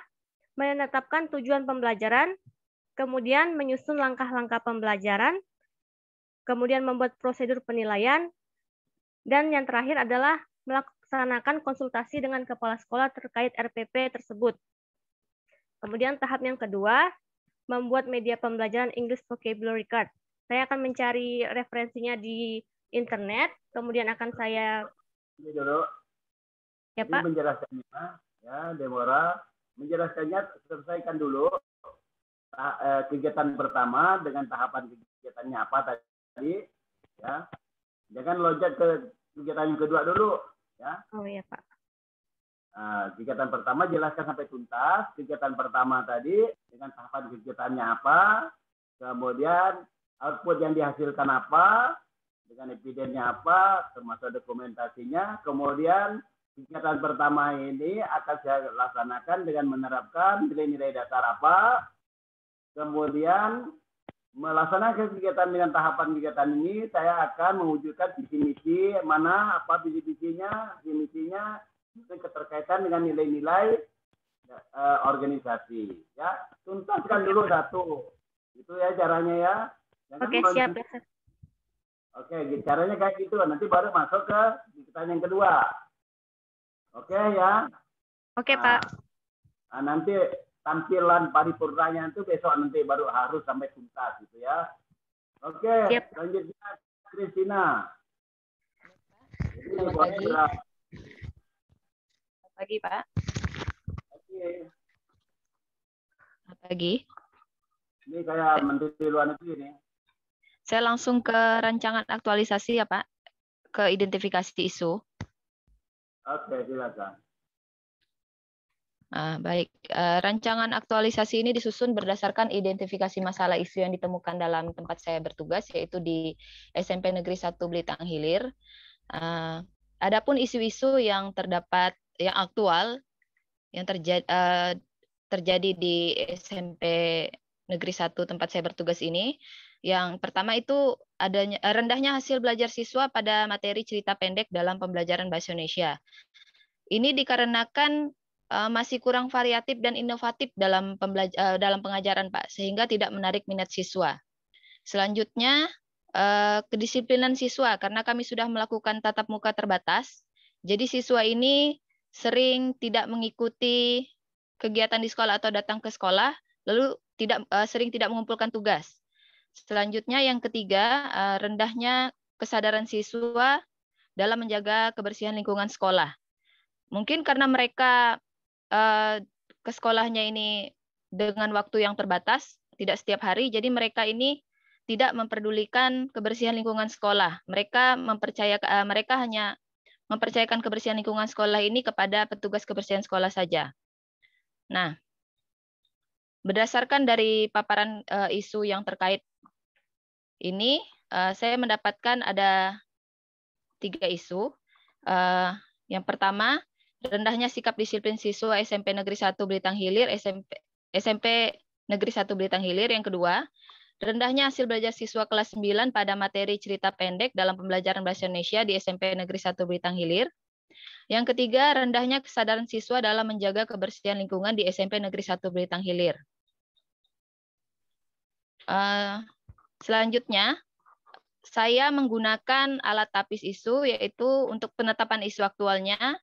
menetapkan tujuan pembelajaran, kemudian menyusun langkah-langkah pembelajaran, kemudian membuat prosedur penilaian, dan yang terakhir adalah melaksanakan konsultasi dengan kepala sekolah terkait RPP tersebut. Kemudian tahap yang kedua, membuat media pembelajaran English Vocabulary Card. Saya akan mencari referensinya di internet, kemudian akan saya... Ini dulu. Ya, Jadi Pak. menjelaskannya, ya, Deborah, menjelaskannya selesaikan dulu kegiatan pertama dengan tahapan kegiatannya apa tadi, ya. Jangan loncat ke kegiatan yang kedua dulu, ya. Oh iya, Pak. Nah, kegiatan pertama jelaskan sampai tuntas. Kegiatan pertama tadi dengan tahapan kegiatannya apa, kemudian output yang dihasilkan apa, dengan evidennya apa, termasuk dokumentasinya. Kemudian kegiatan pertama ini akan saya laksanakan dengan menerapkan nilai-nilai dasar apa. Kemudian melaksanakan kegiatan dengan tahapan kegiatan ini, saya akan mewujudkan visi misi mana, apa visi misinya, keterkaitan dengan nilai-nilai organisasi. Ya, tuntaskan dulu satu. Itu ya caranya ya. Jangan Oke, siap. Oke, caranya kayak gitu. Nanti baru masuk ke kegiatan yang kedua. Oke ya. Oke, Pak. Nah, nanti tampilan paripurnanya itu besok nanti baru harus sampai tuntas gitu ya. Oke, Siap. selanjutnya Kristina. Selamat pagi. Selamat pagi, Pak. Oke. Selamat pagi. Ini kayak Menteri Luar Negeri nih. Saya langsung ke rancangan aktualisasi ya, Pak. Ke identifikasi isu. Oke, silakan. Baik, rancangan aktualisasi ini disusun berdasarkan identifikasi masalah isu yang ditemukan dalam tempat saya bertugas, yaitu di SMP Negeri 1 Belitang Hilir. Adapun isu-isu yang terdapat, yang aktual, yang terjadi di SMP Negeri 1 tempat saya bertugas ini, yang pertama itu adanya rendahnya hasil belajar siswa pada materi cerita pendek dalam pembelajaran bahasa Indonesia. Ini dikarenakan masih kurang variatif dan inovatif dalam pengajaran, Pak, sehingga tidak menarik minat siswa. Selanjutnya, kedisiplinan siswa, karena kami sudah melakukan tatap muka terbatas, jadi siswa ini sering tidak mengikuti kegiatan di sekolah atau datang ke sekolah, lalu sering tidak mengumpulkan tugas. Selanjutnya, yang ketiga, rendahnya kesadaran siswa dalam menjaga kebersihan lingkungan sekolah. Mungkin karena mereka ke sekolahnya ini dengan waktu yang terbatas, tidak setiap hari, jadi mereka ini tidak memperdulikan kebersihan lingkungan sekolah. Mereka hanya mempercayakan kebersihan lingkungan sekolah ini kepada petugas kebersihan sekolah saja. Nah, berdasarkan dari paparan isu yang terkait ini, saya mendapatkan ada 3 isu. Yang pertama, rendahnya sikap disiplin siswa SMP Negeri 1 Belitang Hilir, SMP Negeri 1 Belitang Hilir. Yang kedua, rendahnya hasil belajar siswa kelas 9 pada materi cerita pendek dalam pembelajaran bahasa Indonesia di SMP Negeri 1 Belitang Hilir. Yang ketiga, rendahnya kesadaran siswa dalam menjaga kebersihan lingkungan di SMP Negeri 1 Belitang Hilir. Selanjutnya, saya menggunakan alat tapis isu, yaitu untuk penetapan isu aktualnya,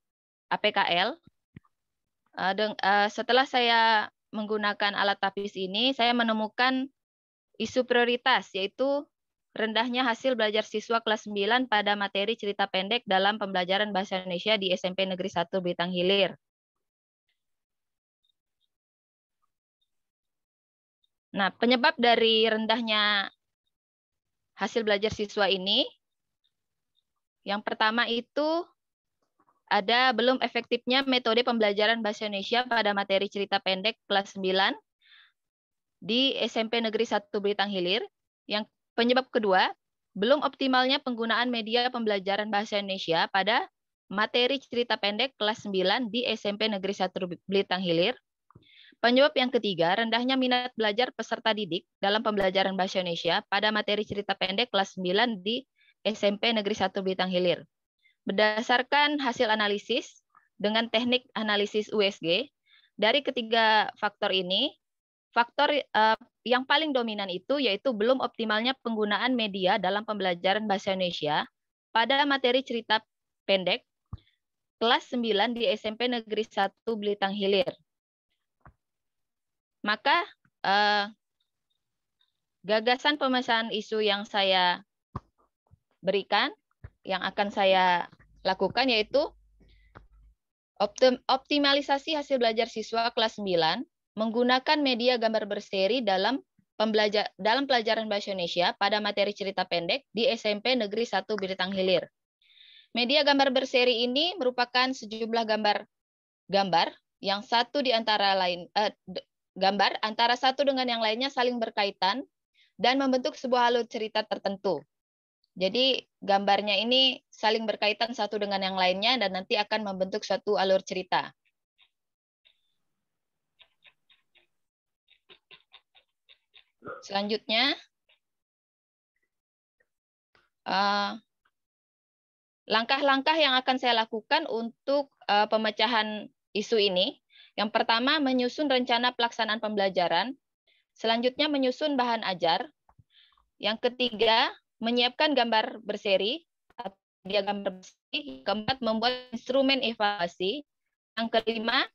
APKL. Setelah saya menggunakan alat tapis ini, saya menemukan isu prioritas, yaitu rendahnya hasil belajar siswa kelas 9 pada materi cerita pendek dalam pembelajaran bahasa Indonesia di SMP Negeri 1 Belitang Hilir. Nah, penyebab dari rendahnya hasil belajar siswa ini, yang pertama itu ada belum efektifnya metode pembelajaran bahasa Indonesia pada materi cerita pendek kelas 9 di SMP Negeri 1 Belitang Hilir. Yang penyebab kedua, belum optimalnya penggunaan media pembelajaran bahasa Indonesia pada materi cerita pendek kelas 9 di SMP Negeri 1 Belitang Hilir. Penyebab yang ketiga, rendahnya minat belajar peserta didik dalam pembelajaran bahasa Indonesia pada materi cerita pendek kelas 9 di SMP Negeri 1 Belitang Hilir. Berdasarkan hasil analisis dengan teknik analisis USG, dari ketiga faktor ini, faktor yang paling dominan itu yaitu belum optimalnya penggunaan media dalam pembelajaran bahasa Indonesia pada materi cerita pendek kelas 9 di SMP Negeri 1 Belitang Hilir. Maka gagasan pemecahan isu yang saya berikan, yang akan saya lakukan yaitu optimalisasi hasil belajar siswa kelas 9 menggunakan media gambar berseri dalam pelajaran Bahasa Indonesia pada materi cerita pendek di SMP Negeri 1 Belitang Hilir. Media gambar berseri ini merupakan sejumlah gambar yang satu di antara lain gambar antara satu dengan yang lainnya saling berkaitan dan membentuk sebuah alur cerita tertentu. Jadi gambarnya ini saling berkaitan satu dengan yang lainnya dan nanti akan membentuk suatu alur cerita. Selanjutnya, langkah-langkah yang akan saya lakukan untuk pemecahan isu ini. Yang pertama, menyusun rencana pelaksanaan pembelajaran. Selanjutnya, menyusun bahan ajar. Yang ketiga, menyiapkan gambar berseri. Dia gambar berseri. Keempat, membuat instrumen evaluasi. Yang kelima,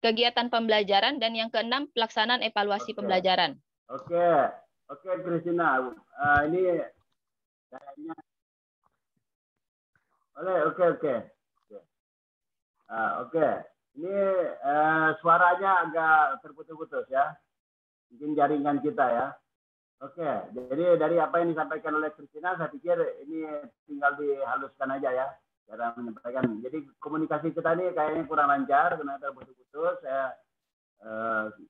kegiatan pembelajaran. Dan yang keenam, pelaksanaan evaluasi pembelajaran. Oke, Christina. Ini kayaknya Oke. Ini suaranya agak terputus-putus ya. Mungkin jaringan kita ya. Oke, jadi dari apa yang disampaikan oleh Christina, saya pikir ini tinggal dihaluskan aja ya cara menyampaikan. Jadi komunikasi kita ini kayaknya kurang lancar karena terputus-putus. Saya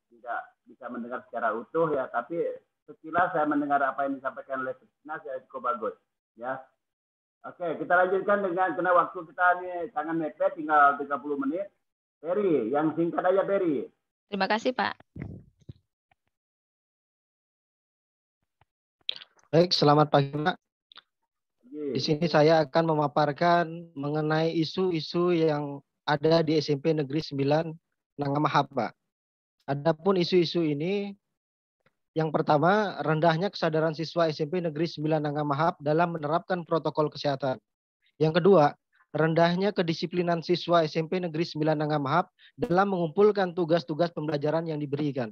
tidak bisa mendengar secara utuh ya, tapi sekilas saya mendengar apa yang disampaikan oleh Christina, saya cukup bagus ya. Oke, kita lanjutkan dengan karena waktu kita ini sangat mepet, tinggal 30 menit. Peri, yang singkat aja Peri. Terima kasih, Pak. Baik, selamat pagi, Pak. Di sini saya akan memaparkan mengenai isu-isu yang ada di SMP Negeri 9 Nangamahap, Pak. Adapun isu-isu ini, yang pertama, rendahnya kesadaran siswa SMP Negeri 9 Nangamahap dalam menerapkan protokol kesehatan. Yang kedua, rendahnya kedisiplinan siswa SMP Negeri 9 Nangamahap dalam mengumpulkan tugas-tugas pembelajaran yang diberikan.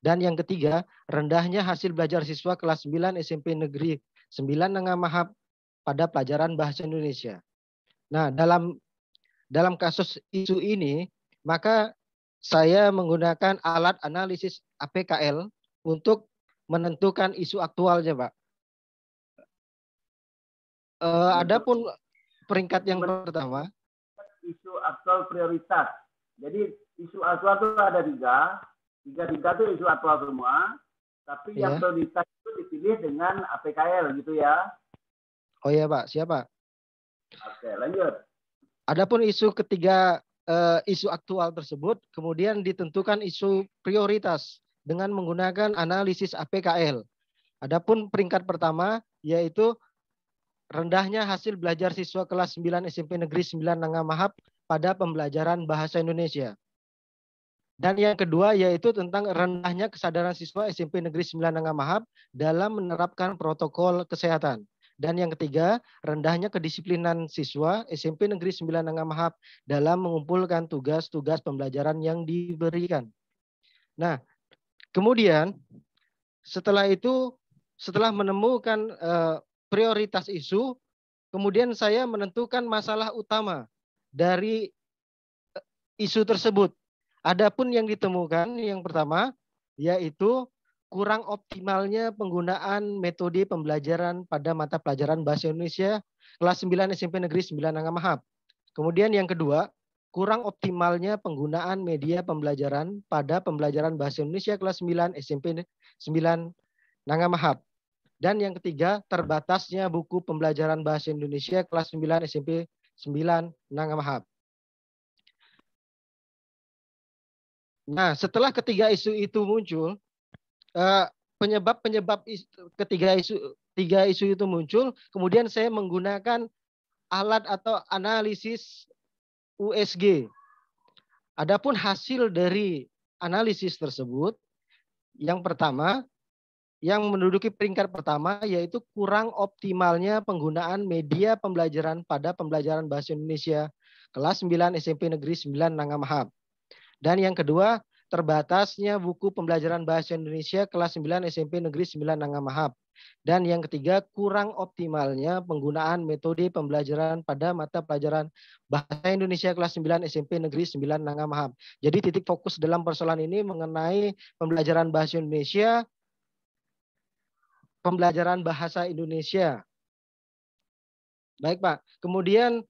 Dan yang ketiga, rendahnya hasil belajar siswa kelas 9 SMP Negeri 9 Nangamahap pada pelajaran Bahasa Indonesia. Nah, dalam kasus isu ini, maka saya menggunakan alat analisis APKL untuk menentukan isu aktualnya, Pak. Adapun peringkat yang pertama, isu aktual prioritas. Jadi isu aktual itu ada tiga itu isu aktual semua, tapi yang prioritas itu dipilih dengan APKL gitu ya. Oh iya, Pak, siap, Pak. Oke, lanjut. Adapun isu ketiga, isu aktual tersebut kemudian ditentukan isu prioritas dengan menggunakan analisis APKL. Adapun peringkat pertama yaitu rendahnya hasil belajar siswa kelas 9 SMP Negeri 9 Nangamahap pada pembelajaran Bahasa Indonesia. Dan yang kedua yaitu tentang rendahnya kesadaran siswa SMP Negeri 9 Nangamahap dalam menerapkan protokol kesehatan. Dan yang ketiga, rendahnya kedisiplinan siswa SMP Negeri 9 Nangamahap dalam mengumpulkan tugas-tugas pembelajaran yang diberikan. Nah, kemudian setelah itu, setelah menemukan prioritas isu, kemudian saya menentukan masalah utama dari isu tersebut. Adapun yang ditemukan yang pertama yaitu kurang optimalnya penggunaan metode pembelajaran pada mata pelajaran Bahasa Indonesia kelas 9 SMP Negeri 9 Nangamahap. Kemudian yang kedua, kurang optimalnya penggunaan media pembelajaran pada pembelajaran Bahasa Indonesia kelas 9 SMP 9 Nangamahap. Dan yang ketiga, terbatasnya buku pembelajaran Bahasa Indonesia kelas 9 SMP 9 Nangamahap. Nah, setelah ketiga isu itu muncul, penyebab tiga isu itu muncul, kemudian saya menggunakan alat atau analisis USG. Adapun hasil dari analisis tersebut, yang pertama, yang menduduki peringkat pertama yaitu kurang optimalnya penggunaan media pembelajaran pada pembelajaran Bahasa Indonesia kelas 9 SMP Negeri 9 Nangamahap. Dan yang kedua, terbatasnya buku pembelajaran bahasa Indonesia kelas 9 SMP Negeri 9 Nangamahap. Dan yang ketiga, kurang optimalnya penggunaan metode pembelajaran pada mata pelajaran bahasa Indonesia kelas 9 SMP Negeri 9 Nangamahap. Jadi titik fokus dalam persoalan ini mengenai pembelajaran bahasa Indonesia, pembelajaran bahasa Indonesia. Baik, Pak. Kemudian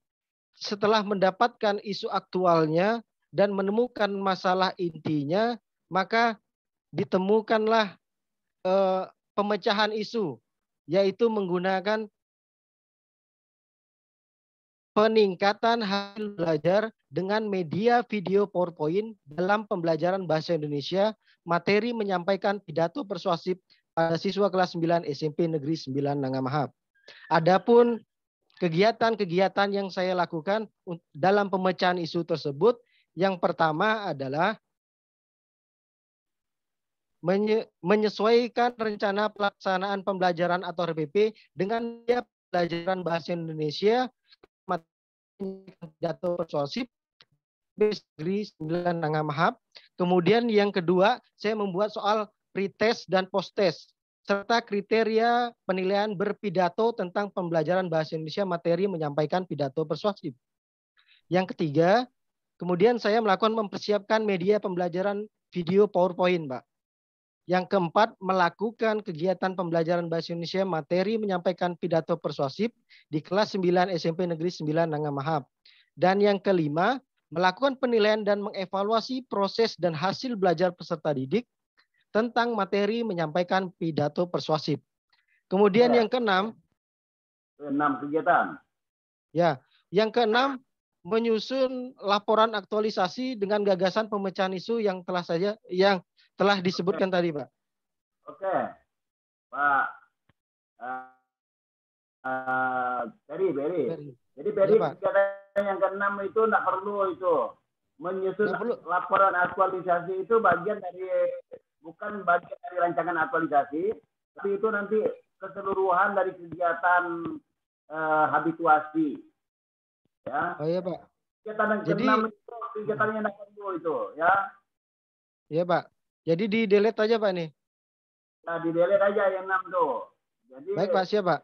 setelah mendapatkan isu aktualnya dan menemukan masalah intinya, maka ditemukanlah pemecahan isu, yaitu menggunakan peningkatan hasil belajar dengan media video PowerPoint dalam pembelajaran bahasa Indonesia, materi menyampaikan pidato persuasif pada siswa kelas 9 SMP Negeri 9 Nangamahap. Adapun kegiatan-kegiatan yang saya lakukan dalam pemecahan isu tersebut, yang pertama adalah menyesuaikan rencana pelaksanaan pembelajaran atau RPP dengan pelajaran bahasa Indonesia pidato persuasif Negeri 9 Nangamahap. Kemudian yang kedua, saya membuat soal pretest dan post-test serta kriteria penilaian berpidato tentang pembelajaran bahasa Indonesia materi menyampaikan pidato persuasif. Yang ketiga, kemudian saya melakukan mempersiapkan media pembelajaran video PowerPoint, Pak. Yang keempat, melakukan kegiatan pembelajaran bahasa Indonesia materi menyampaikan pidato persuasif di kelas 9 SMP Negeri 9 Nangamahap. Dan yang kelima, melakukan penilaian dan mengevaluasi proses dan hasil belajar peserta didik tentang materi menyampaikan pidato persuasif. Kemudian yang keenam, 6 kegiatan. Ya, yang keenam, menyusun laporan aktualisasi dengan gagasan pemecahan isu yang telah disebutkan tadi, Pak. Oke, Pak Peri. Jadi Peri, ya, kegiatan yang keenam itu tidak perlu itu. Menyusun laporan aktualisasi itu bagian dari, bukan bagian dari rancangan aktualisasi, tapi itu nanti keseluruhan dari kegiatan habituasi. Ya. Oh iya, Pak. Kegiatan yang keenam itu kegiatan yang tidak perlu itu, ya. Iya, Pak. Jadi di delete aja, Pak nih. Nah, di delete aja yang 6 tuh. Jadi baik, Pak, siap, Pak.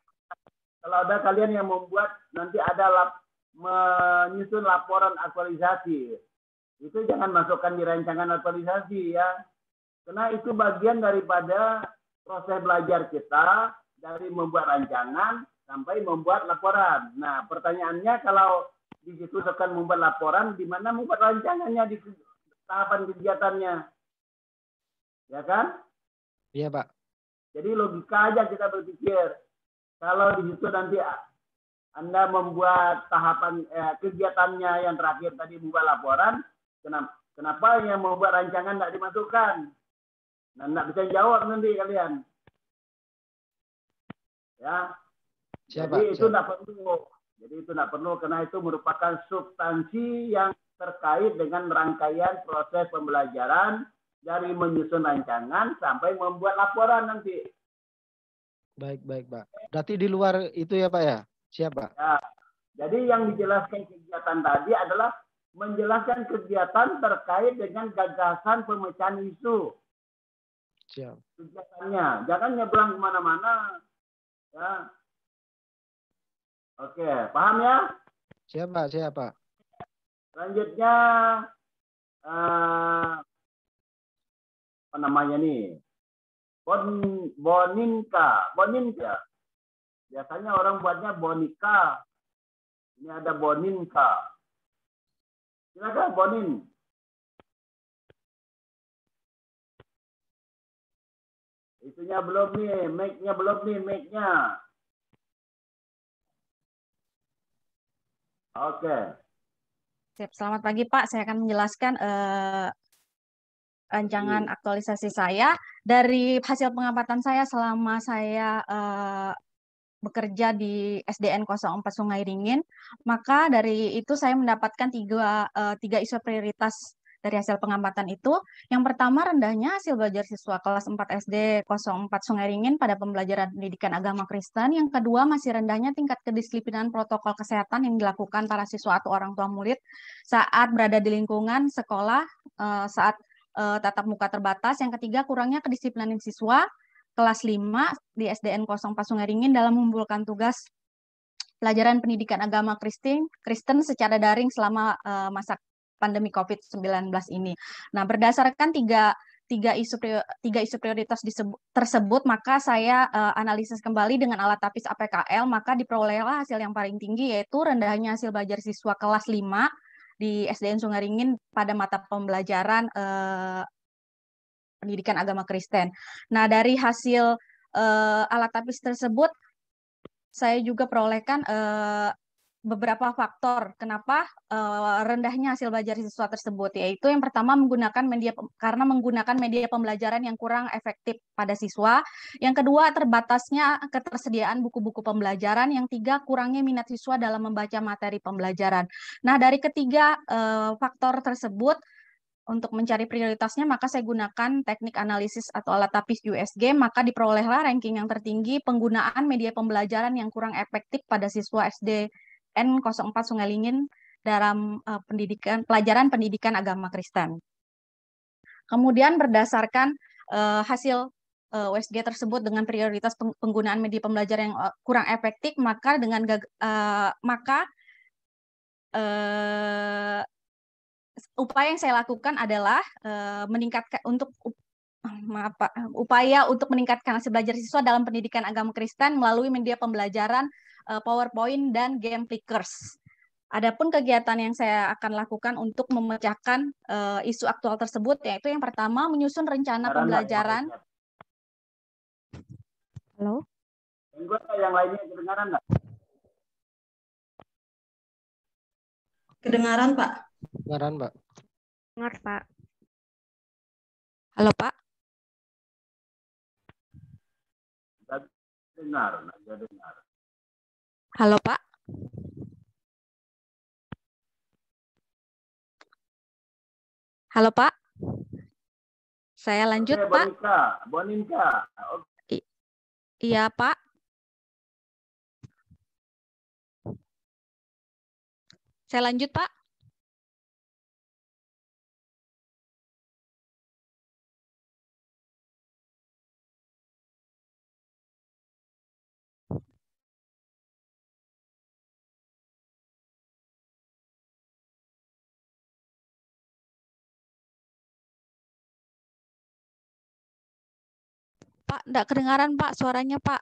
Kalau ada kalian yang membuat nanti ada menyusun laporan aktualisasi, itu jangan masukkan di rancangan aktualisasi ya. Karena itu bagian daripada proses belajar kita dari membuat rancangan sampai membuat laporan. Nah, pertanyaannya kalau di situ akan membuat laporan, di mana membuat rancangannya di tahapan kegiatannya? Ya kan? Iya, Pak. Jadi logika aja kita berpikir. Kalau di situ nanti Anda membuat tahapan kegiatannya yang terakhir tadi membuat laporan, kenapa yang membuat rancangan tidak dimasukkan? Nah, tidak bisa jawab nanti kalian. Ya. Siapa? Jadi itu tidak perlu. Jadi itu tidak perlu karena itu merupakan substansi yang terkait dengan rangkaian proses pembelajaran dari menyusun rancangan sampai membuat laporan nanti. Baik, Pak. Berarti di luar itu ya, Pak ya? Siap, Pak. Ya. Jadi yang dijelaskan kegiatan tadi adalah menjelaskan kegiatan terkait dengan gagasan pemecahan isu. Siap. Kegiatannya. Jangan nyebrang kemana-mana. Ya. Oke, paham ya? Siap, Pak. Siap, Pak. Selanjutnya, apa namanya nih? Boninka. Biasanya orang buatnya bonika. Ini ada boninka. Silakan Bonin. Itunya belum nih, mic-nya belum nih, mic-nya. Oke. Selamat pagi Pak, saya akan menjelaskan rancangan aktualisasi saya dari hasil pengamatan saya selama saya bekerja di SDN 04 Sungai Ringin. Maka dari itu saya mendapatkan tiga isu prioritas dari hasil pengamatan itu. Yang pertama, rendahnya hasil belajar siswa kelas 4 SD 04 Sungai Ringin pada pembelajaran pendidikan agama Kristen. Yang kedua, masih rendahnya tingkat kedisiplinan protokol kesehatan yang dilakukan para siswa atau orang tua murid saat berada di lingkungan sekolah saat tatap muka terbatas. Yang ketiga, kurangnya kedisiplinan siswa kelas 5 di SDN 04 Sungai Ringin dalam mengumpulkan tugas pelajaran pendidikan agama Kristen secara daring selama masa pandemi COVID-19 ini. Nah, berdasarkan tiga isu prioritas tersebut, maka saya analisis kembali dengan alat tapis APKL, maka diperolehlah hasil yang paling tinggi, yaitu rendahnya hasil belajar siswa kelas 5 di SDN Sungai Ringin pada mata pembelajaran pendidikan agama Kristen. Nah, dari hasil alat tapis tersebut, saya juga perolehkan beberapa faktor kenapa rendahnya hasil belajar siswa tersebut, yaitu yang pertama karena menggunakan media pembelajaran yang kurang efektif pada siswa, yang kedua terbatasnya ketersediaan buku-buku pembelajaran, yang tiga kurangnya minat siswa dalam membaca materi pembelajaran. Nah, dari ketiga faktor tersebut, untuk mencari prioritasnya, maka saya gunakan teknik analisis atau alat tapis USG, maka diperolehlah ranking yang tertinggi penggunaan media pembelajaran yang kurang efektif pada siswa SDN 04 Sungai Ringin dalam pelajaran pendidikan agama Kristen. Kemudian berdasarkan hasil USG tersebut dengan prioritas penggunaan media pembelajaran yang kurang efektif, maka upaya yang saya lakukan adalah upaya untuk meningkatkan hasil belajar siswa dalam pendidikan agama Kristen melalui media pembelajaran PowerPoint dan game clickers. Adapun kegiatan yang saya akan lakukan untuk memecahkan isu aktual tersebut, yaitu yang pertama menyusun rencana pembelajaran. Halo? Yang lainnya kedengaran nggak? Kedengaran, Pak. Kedengaran, Pak. Dengar, Pak. Halo, Pak. Dengar. Halo, Pak. Halo, Pak. Saya lanjut, Oke, Pak. Boninka. Iya, Pak. Saya lanjut, Pak. Pak, enggak kedengaran, Pak, suaranya, Pak.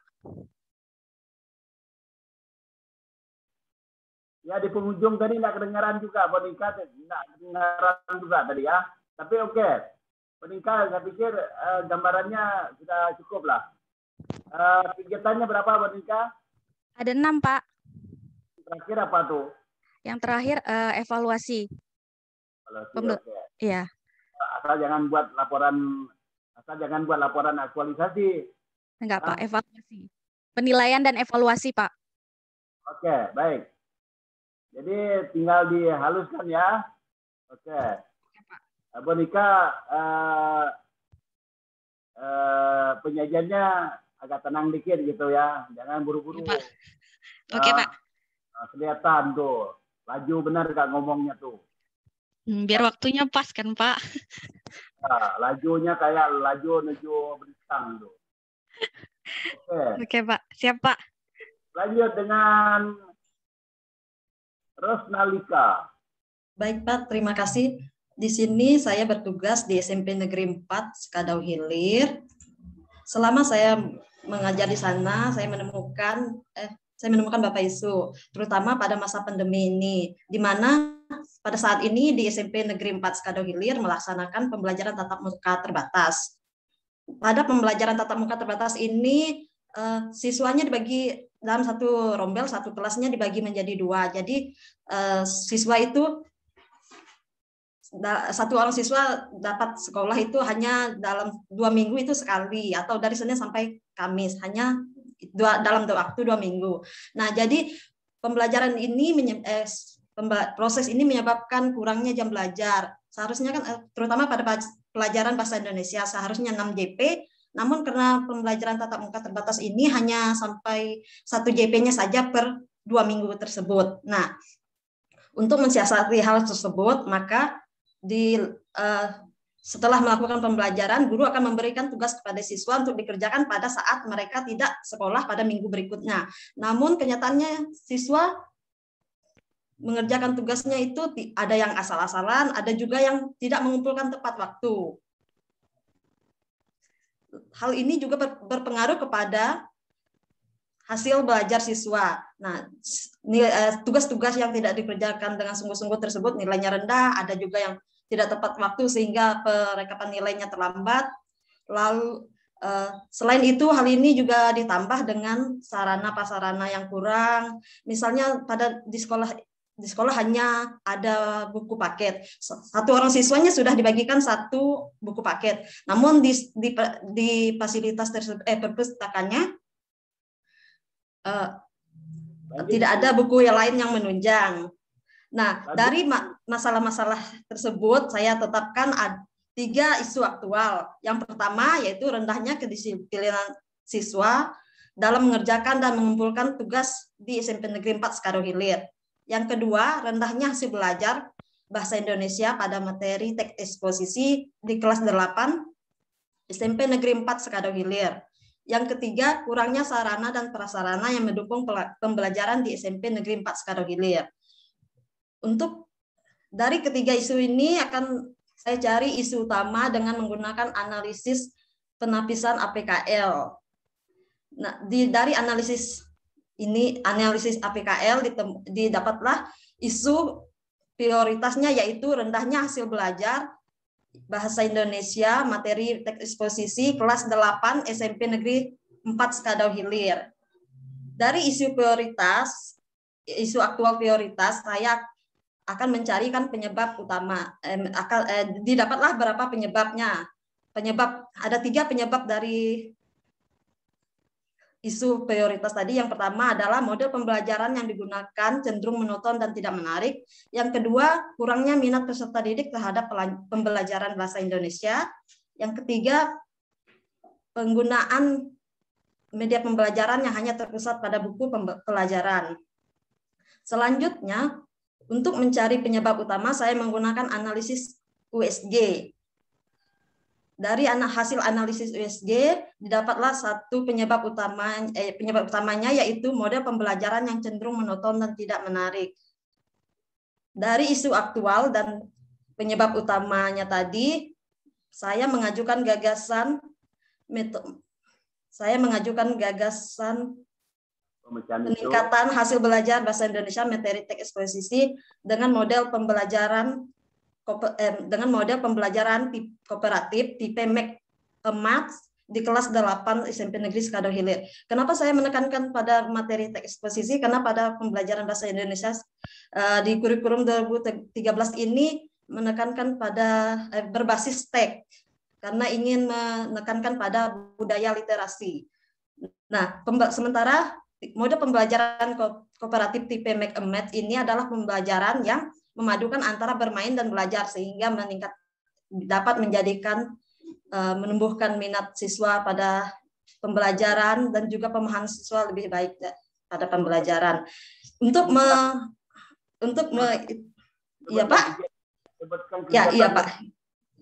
Ya, di penghujung tadi enggak kedengaran juga, Bonika, enggak kedengaran juga tadi ya. Tapi oke. Bonika, saya pikir gambarannya sudah cukup lah. Kegiatannya berapa, Bonika? Ada 6, Pak. Terakhir apa tuh? Yang terakhir evaluasi. Iya. Asal jangan buat laporan aktualisasi. Enggak, Pak, evaluasi. Penilaian dan evaluasi, Pak. Oke, baik. Jadi tinggal dihaluskan ya. Oke. Bonika, penyajiannya agak tenang dikit gitu ya. Jangan buru-buru. Oke, Pak. Kelihatan tuh. Laju benar gak ngomongnya tuh. Biar waktunya pas kan, Pak. Nah, lajunya kayak laju menuju beristang tuh. Oke, Pak. Siap, Pak. Lanjut dengan Rosnalika. Baik, Pak. Terima kasih. Di sini saya bertugas di SMP Negeri 4 Sekadau Hilir. Selama saya mengajar di sana, saya menemukan Bapak Isu, terutama pada masa pandemi ini, di mana pada saat ini di SMP Negeri 4 Sekadau Hilir melaksanakan pembelajaran tatap muka terbatas. Pada pembelajaran tatap muka terbatas ini, siswanya dibagi dalam satu rombel, satu kelasnya dibagi menjadi 2. Jadi siswa itu, satu orang siswa dapat sekolah itu hanya dalam 2 minggu itu sekali, atau dari Senin sampai Kamis, hanya dalam waktu 2 minggu. Nah, jadi pembelajaran ini proses ini menyebabkan kurangnya jam belajar. seharusnya kan terutama pada pelajaran bahasa Indonesia seharusnya 6 JP, namun karena pembelajaran tatap muka terbatas ini hanya sampai 1 JP-nya saja per 2 minggu tersebut. Nah, untuk mensiasati hal tersebut, maka setelah melakukan pembelajaran, guru akan memberikan tugas kepada siswa untuk dikerjakan pada saat mereka tidak sekolah pada minggu berikutnya. Namun kenyataannya siswa mengerjakan tugasnya itu ada yang asal-asalan, ada juga yang tidak mengumpulkan tepat waktu. Hal ini juga berpengaruh kepada hasil belajar siswa. Nah, tugas-tugas yang tidak dikerjakan dengan sungguh-sungguh tersebut nilainya rendah, ada juga yang tidak tepat waktu sehingga perekapan nilainya terlambat. Lalu selain itu hal ini juga ditambah dengan sarana-prasarana yang kurang. Misalnya di sekolah hanya ada buku paket. Satu orang siswanya sudah dibagikan 1 buku paket. Namun di fasilitas tersebut perpustakaannya tidak ada buku yang lain yang menunjang. Nah, dari masalah-masalah tersebut saya tetapkan 3 isu aktual. Yang pertama yaitu rendahnya kedisiplinan siswa dalam mengerjakan dan mengumpulkan tugas di SMP Negeri 4 Skado Hilir. Yang kedua, rendahnya hasil belajar bahasa Indonesia pada materi teks eksposisi di kelas 8 SMP Negeri 4 Skado Hilir. Yang ketiga, kurangnya sarana dan prasarana yang mendukung pembelajaran di SMP Negeri 4 Skado Hilir. Untuk dari ketiga isu ini akan saya cari isu utama dengan menggunakan analisis penapisan APKL. Nah, dari analisis APKL didapatlah isu prioritasnya yaitu rendahnya hasil belajar bahasa Indonesia materi teks eksposisi kelas 8 SMP Negeri 4 Skado Hilir. Dari isu aktual prioritas, saya akan mencarikan penyebab utama. Didapatlah berapa penyebabnya. Ada 3 penyebab dari isu prioritas tadi. Yang pertama adalah model pembelajaran yang digunakan cenderung monoton dan tidak menarik. Yang kedua, kurangnya minat peserta didik terhadap pembelajaran bahasa Indonesia. Yang ketiga, penggunaan media pembelajaran yang hanya terpusat pada buku pelajaran. Selanjutnya, untuk mencari penyebab utama, saya menggunakan analisis USG. Dari hasil analisis USG didapatlah satu penyebab utamanya yaitu model pembelajaran yang cenderung monoton dan tidak menarik. Dari isu aktual dan penyebab utamanya tadi, saya mengajukan gagasan peningkatan hasil belajar bahasa Indonesia materi teks eksposisi dengan model pembelajaran kooperatif tipe Make a Math di kelas 8 SMP Negeri Skado Hilir. Kenapa saya menekankan pada materi teks eksposisi? Karena pada pembelajaran bahasa Indonesia di kurikulum 2013 ini menekankan pada berbasis teks karena ingin menekankan pada budaya literasi. Nah, sementara mode pembelajaran kooperatif tipe Make a Math ini adalah pembelajaran yang memadukan antara bermain dan belajar sehingga dapat menumbuhkan minat siswa pada pembelajaran dan juga pemahaman siswa lebih baik pada pembelajaran. Iya Pak?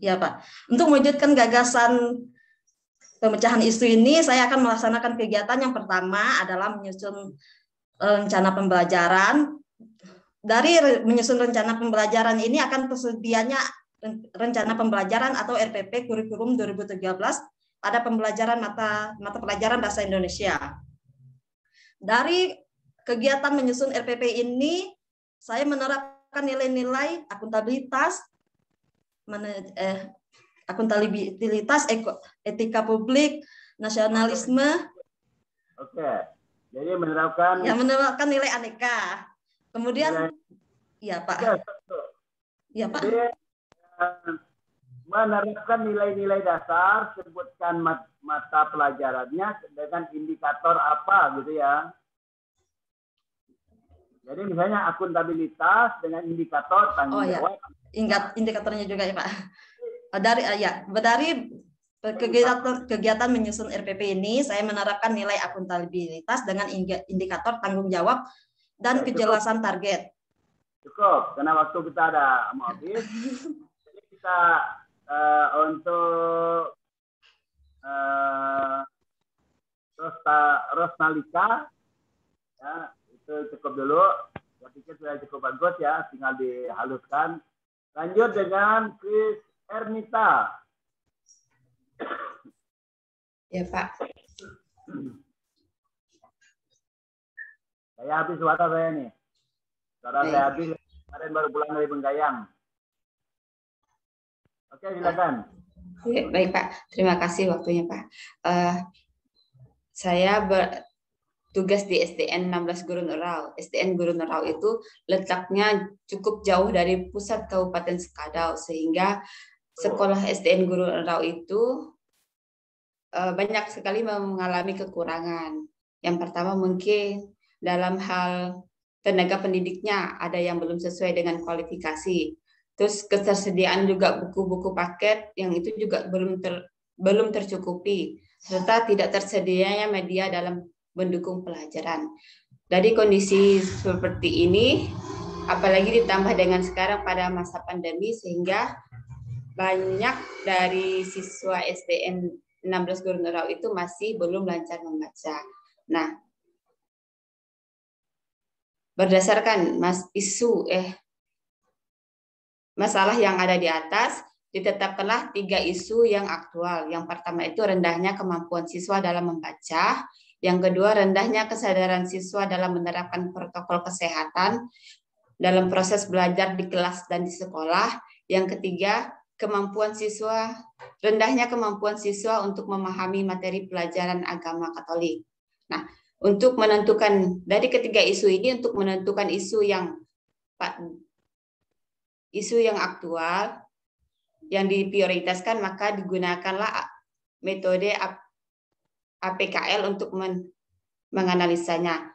Iya Pak. Untuk mewujudkan gagasan pemecahan isu ini, saya akan melaksanakan kegiatan yang pertama adalah menyusun rencana pembelajaran. Dari menyusun rencana pembelajaran ini akan tersedianya rencana pembelajaran atau RPP kurikulum 2013 pada pembelajaran mata pelajaran bahasa Indonesia. Dari kegiatan menyusun RPP ini, saya menerapkan nilai-nilai akuntabilitas, etika publik, nasionalisme. Oke. Jadi menerapkan nilai aneka. Kemudian, ya Pak. Ya Pak. Jadi, menerapkan nilai-nilai dasar, sebutkan mata pelajarannya dengan indikator apa gitu ya. Jadi misalnya akuntabilitas dengan indikator tanggung jawab indikatornya juga ya Pak. Dari kegiatan menyusun RPP ini, saya menerapkan nilai akuntabilitas dengan indikator tanggung jawab dan kejelasan target. Cukup, karena waktu kita ada mau habis. Jadi kita untuk Rosnalika, ya, itu cukup dulu. Saya pikir sudah cukup bagus ya, tinggal dihaluskan. Lanjut dengan Chris Ernita. Ya Pak. Saya habis suara saya nih. Suara saya habis, kemarin baru pulang dari Benggayang. Oke, silakan. Baik Pak, terima kasih waktunya Pak. Saya bertugas di SDN 16 Gurun Erau. SDN Gurun Erau itu letaknya cukup jauh dari pusat Kabupaten Sekadau, sehingga sekolah SDN Gurun Erau itu banyak sekali mengalami kekurangan. Yang pertama mungkin dalam hal tenaga pendidiknya ada yang belum sesuai dengan kualifikasi. Terus ketersediaan juga buku-buku paket yang itu juga belum tercukupi, serta tidak tersedianya media dalam mendukung pelajaran. Dari kondisi seperti ini, apalagi ditambah dengan sekarang pada masa pandemi, sehingga banyak dari siswa SDN 16 Gurun Erau itu masih belum lancar membaca. Nah, berdasarkan masalah yang ada di atas, ditetapkanlah 3 isu yang aktual. Yang pertama itu rendahnya kemampuan siswa dalam membaca. Yang kedua, rendahnya kesadaran siswa dalam menerapkan protokol kesehatan dalam proses belajar di kelas dan di sekolah. Yang ketiga, rendahnya kemampuan siswa untuk memahami materi pelajaran agama Katolik. Nah, untuk menentukan dari ketiga isu ini, untuk menentukan isu yang aktual yang diprioritaskan, maka digunakanlah metode APKL untuk menganalisanya.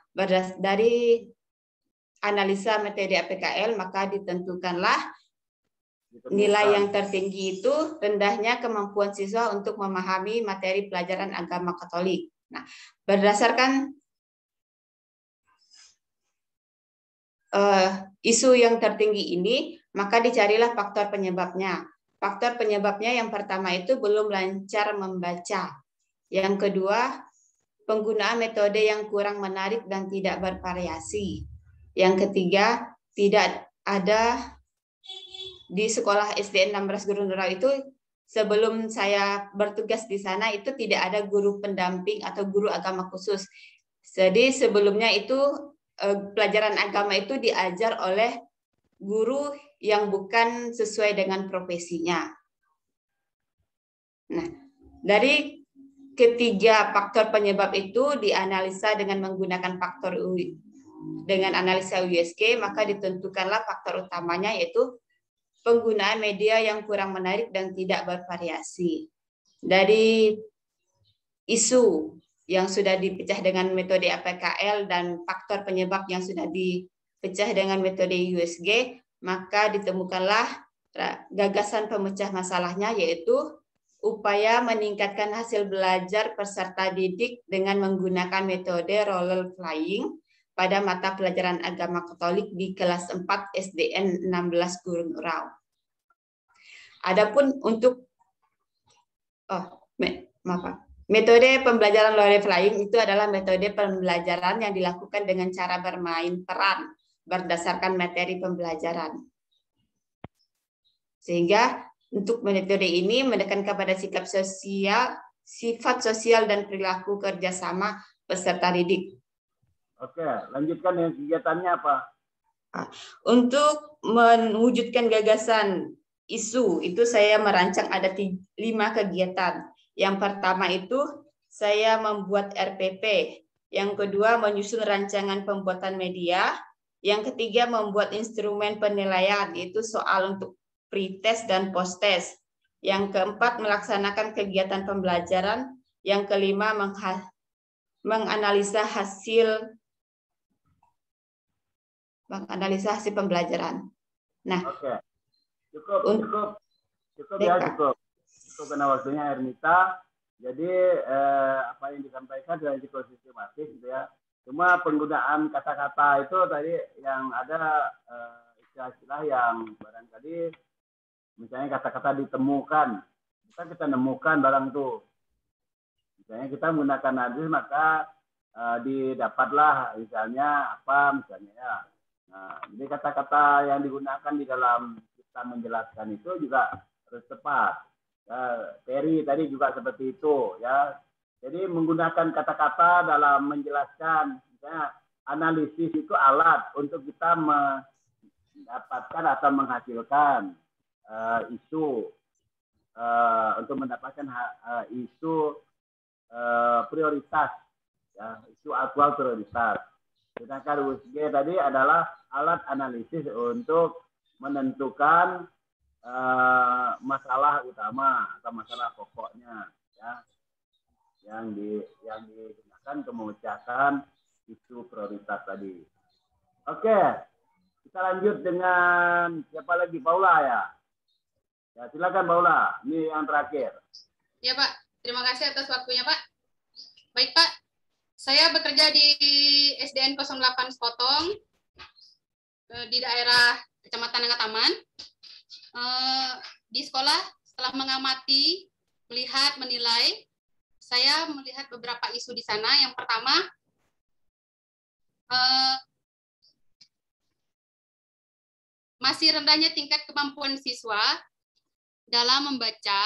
Dari analisa metode APKL, maka ditentukanlah nilai yang tertinggi itu rendahnya kemampuan siswa untuk memahami materi pelajaran agama Katolik. Nah, berdasarkan isu yang tertinggi ini, maka dicarilah faktor penyebabnya. Faktor penyebabnya yang pertama itu belum lancar membaca. Yang kedua, penggunaan metode yang kurang menarik dan tidak bervariasi. Yang ketiga, tidak ada di sekolah SDN 16 Gurun Erau itu, sebelum saya bertugas di sana itu tidak ada guru pendamping atau guru agama khusus. Jadi sebelumnya itu pelajaran agama itu diajar oleh guru yang bukan sesuai dengan profesinya. Nah, dari ketiga faktor penyebab itu dianalisa dengan menggunakan analisa USG, maka ditentukanlah faktor utamanya, yaitu penggunaan media yang kurang menarik dan tidak bervariasi. Dari isu yang sudah dipecah dengan metode APKL dan faktor penyebab yang sudah dipecah dengan metode USG, maka ditemukanlah gagasan pemecah masalahnya, yaitu upaya meningkatkan hasil belajar peserta didik dengan menggunakan metode role playing pada mata pelajaran agama Katolik di kelas 4 SDN 16 Gurun Erau. Adapun untuk metode pembelajaran role playing itu adalah metode pembelajaran yang dilakukan dengan cara bermain peran berdasarkan materi pembelajaran. Sehingga untuk metode ini menekankan pada sifat sosial dan perilaku kerjasama peserta didik. Oke, lanjutkan dengan kegiatannya apa? Untuk mewujudkan gagasan isu itu saya merancang ada 5 kegiatan. Yang pertama itu saya membuat RPP. Yang kedua menyusun rancangan pembuatan media. Yang ketiga membuat instrumen penilaian, yaitu soal untuk pre-test dan post-test. Yang keempat melaksanakan kegiatan pembelajaran. Yang kelima menganalisa hasil pembelajaran. Nah, Cukup ya, cukup karena waktunya Ernita. Jadi apa yang disampaikan sudah cukup sistematis gitu ya. Cuma penggunaan kata-kata itu tadi yang ada istilah-istilah yang barangkali misalnya kata-kata ditemukan. Kita nemukan barang itu. Misalnya kita menggunakan hadis maka didapatlah misalnya apa misalnya ya. Nah, jadi kata-kata yang digunakan di dalam kita menjelaskan itu juga harus tepat. Terry tadi juga seperti itu ya. Jadi menggunakan kata-kata dalam menjelaskan, misalnya analisis itu alat untuk kita mendapatkan atau menghasilkan isu, untuk mendapatkan isu prioritas, ya, isu aktual prioritas. Sedangkan USG tadi adalah alat analisis untuk menentukan masalah utama atau masalah pokoknya, ya, yang digunakan untuk memecahkan isu prioritas tadi. Oke, kita lanjut dengan siapa lagi? Paula ya. Ya, silakan Paula. Ini yang terakhir. Ya Pak, terima kasih atas waktunya Pak. Baik Pak, saya bekerja di SDN 08 Sepotong di daerah Kecamatan Angkataman. Di sekolah setelah mengamati, melihat, menilai, saya melihat beberapa isu di sana. Yang pertama, masih rendahnya tingkat kemampuan siswa dalam membaca,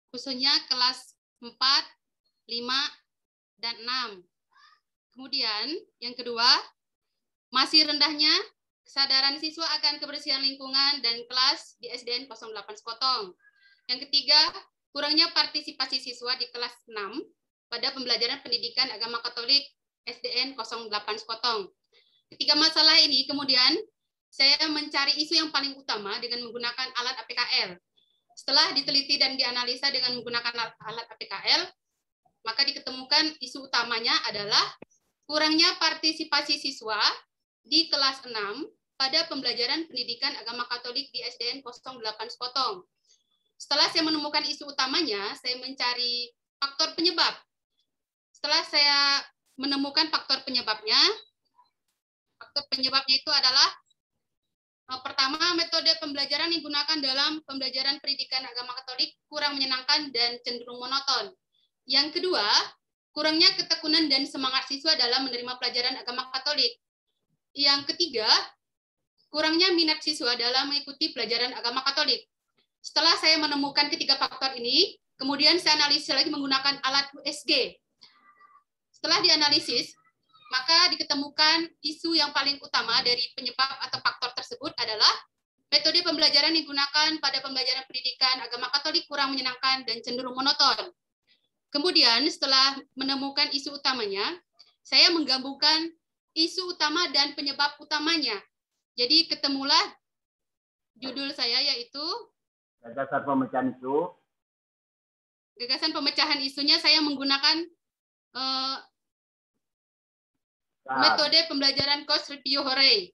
khususnya kelas 4, 5, dan 6. Kemudian, yang kedua, masih rendahnya kesadaran siswa akan kebersihan lingkungan dan kelas di SDN 08 Sepotong. Yang ketiga, kurangnya partisipasi siswa di kelas 6 pada pembelajaran pendidikan agama Katolik SDN 08 Sepotong. Ketiga masalah ini kemudian saya mencari isu yang paling utama dengan menggunakan alat APKL. Setelah diteliti dan dianalisa dengan menggunakan alat APKL, maka diketemukan isu utamanya adalah kurangnya partisipasi siswa di kelas 6 pada pembelajaran pendidikan agama Katolik di SDN 08 Sepotong. Setelah saya menemukan isu utamanya, saya mencari faktor penyebab. Setelah saya menemukan faktor penyebabnya itu adalah pertama, metode pembelajaran yang digunakan dalam pembelajaran pendidikan agama Katolik kurang menyenangkan dan cenderung monoton. Yang kedua, kurangnya ketekunan dan semangat siswa dalam menerima pelajaran agama Katolik. Yang ketiga, kurangnya minat siswa dalam mengikuti pelajaran agama Katolik. Setelah saya menemukan ketiga faktor ini, kemudian saya analisis lagi menggunakan alat USG. Setelah dianalisis, maka diketemukan isu yang paling utama dari penyebab atau faktor tersebut adalah metode pembelajaran yang digunakan pada pembelajaran pendidikan agama Katolik kurang menyenangkan dan cenderung monoton. Kemudian setelah menemukan isu utamanya, saya menggabungkan isu utama dan penyebab utamanya. Jadi ketemulah judul saya yaitu Gagasan pemecahan isu. Gagasan pemecahan isunya saya menggunakan metode pembelajaran Coach Review Hore.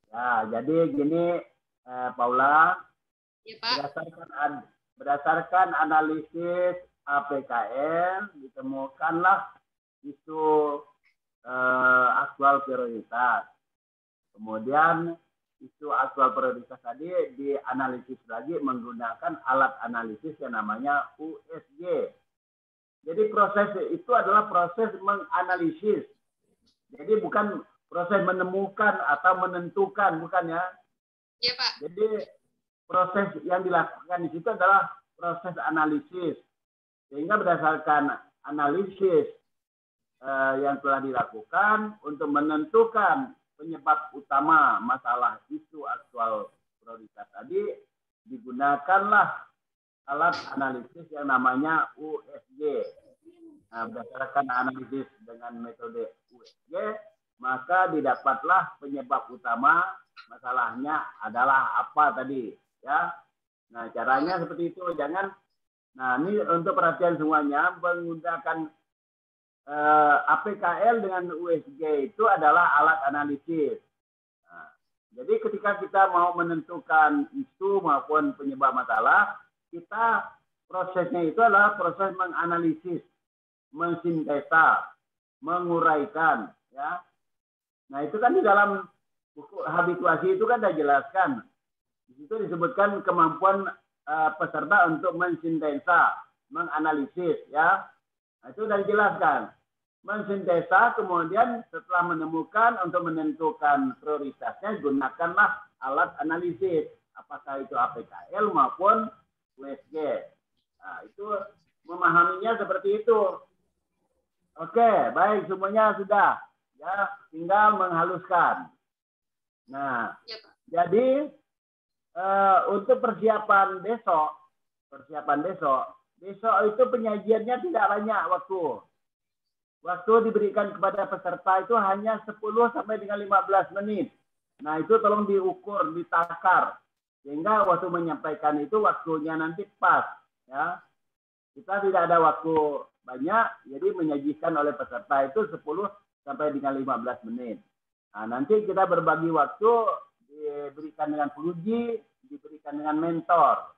Ya, jadi gini Paula, ya, Pak. Berdasarkan analisis APKL ditemukanlah isu aktual prioritas. Kemudian isu aktual prioritas tadi dianalisis lagi menggunakan alat analisis yang namanya USG. Jadi proses itu adalah proses menganalisis. Jadi bukan proses menemukan atau menentukan, bukan ya? Iya, Pak. Jadi proses yang dilakukan di situ adalah proses analisis. Sehingga berdasarkan analisis yang telah dilakukan untuk menentukan penyebab utama masalah isu aktual prioritas tadi, digunakanlah alat analisis yang namanya USG. Nah, berdasarkan analisis dengan metode USG, maka didapatlah penyebab utama masalahnya adalah apa tadi, ya. Nah, caranya seperti itu. Jangan. Nah, ini untuk perhatian semuanya, menggunakan APKL dengan USG itu adalah alat analisis. Nah, Jadi ketika kita mau menentukan isu maupun penyebab masalah, kita prosesnya itu adalah proses menganalisis, mensintesa, menguraikan, ya. Nah itu kan di dalam buku habituasi itu kan sudah jelaskan. Di situ disebutkan kemampuan peserta untuk mensintesa, menganalisis, ya. Nah, itu sudah dijelaskan. Mensintesa, kemudian setelah menemukan untuk menentukan prioritasnya, gunakanlah alat analisis, apakah itu APKL maupun USG. Nah, itu memahaminya seperti itu. Oke, baik, semuanya sudah. Ya, tinggal menghaluskan. Nah, jadi untuk persiapan besok itu penyajiannya tidak banyak waktu. Waktu diberikan kepada peserta itu hanya 10 sampai dengan 15 menit. Nah, itu tolong diukur, ditakar. Sehingga waktu menyampaikan itu waktunya nanti pas. Ya. Kita tidak ada waktu banyak, jadi menyajikan oleh peserta itu 10 sampai dengan 15 menit. Nah, nanti kita berbagi waktu, diberikan dengan penguji, diberikan dengan mentor.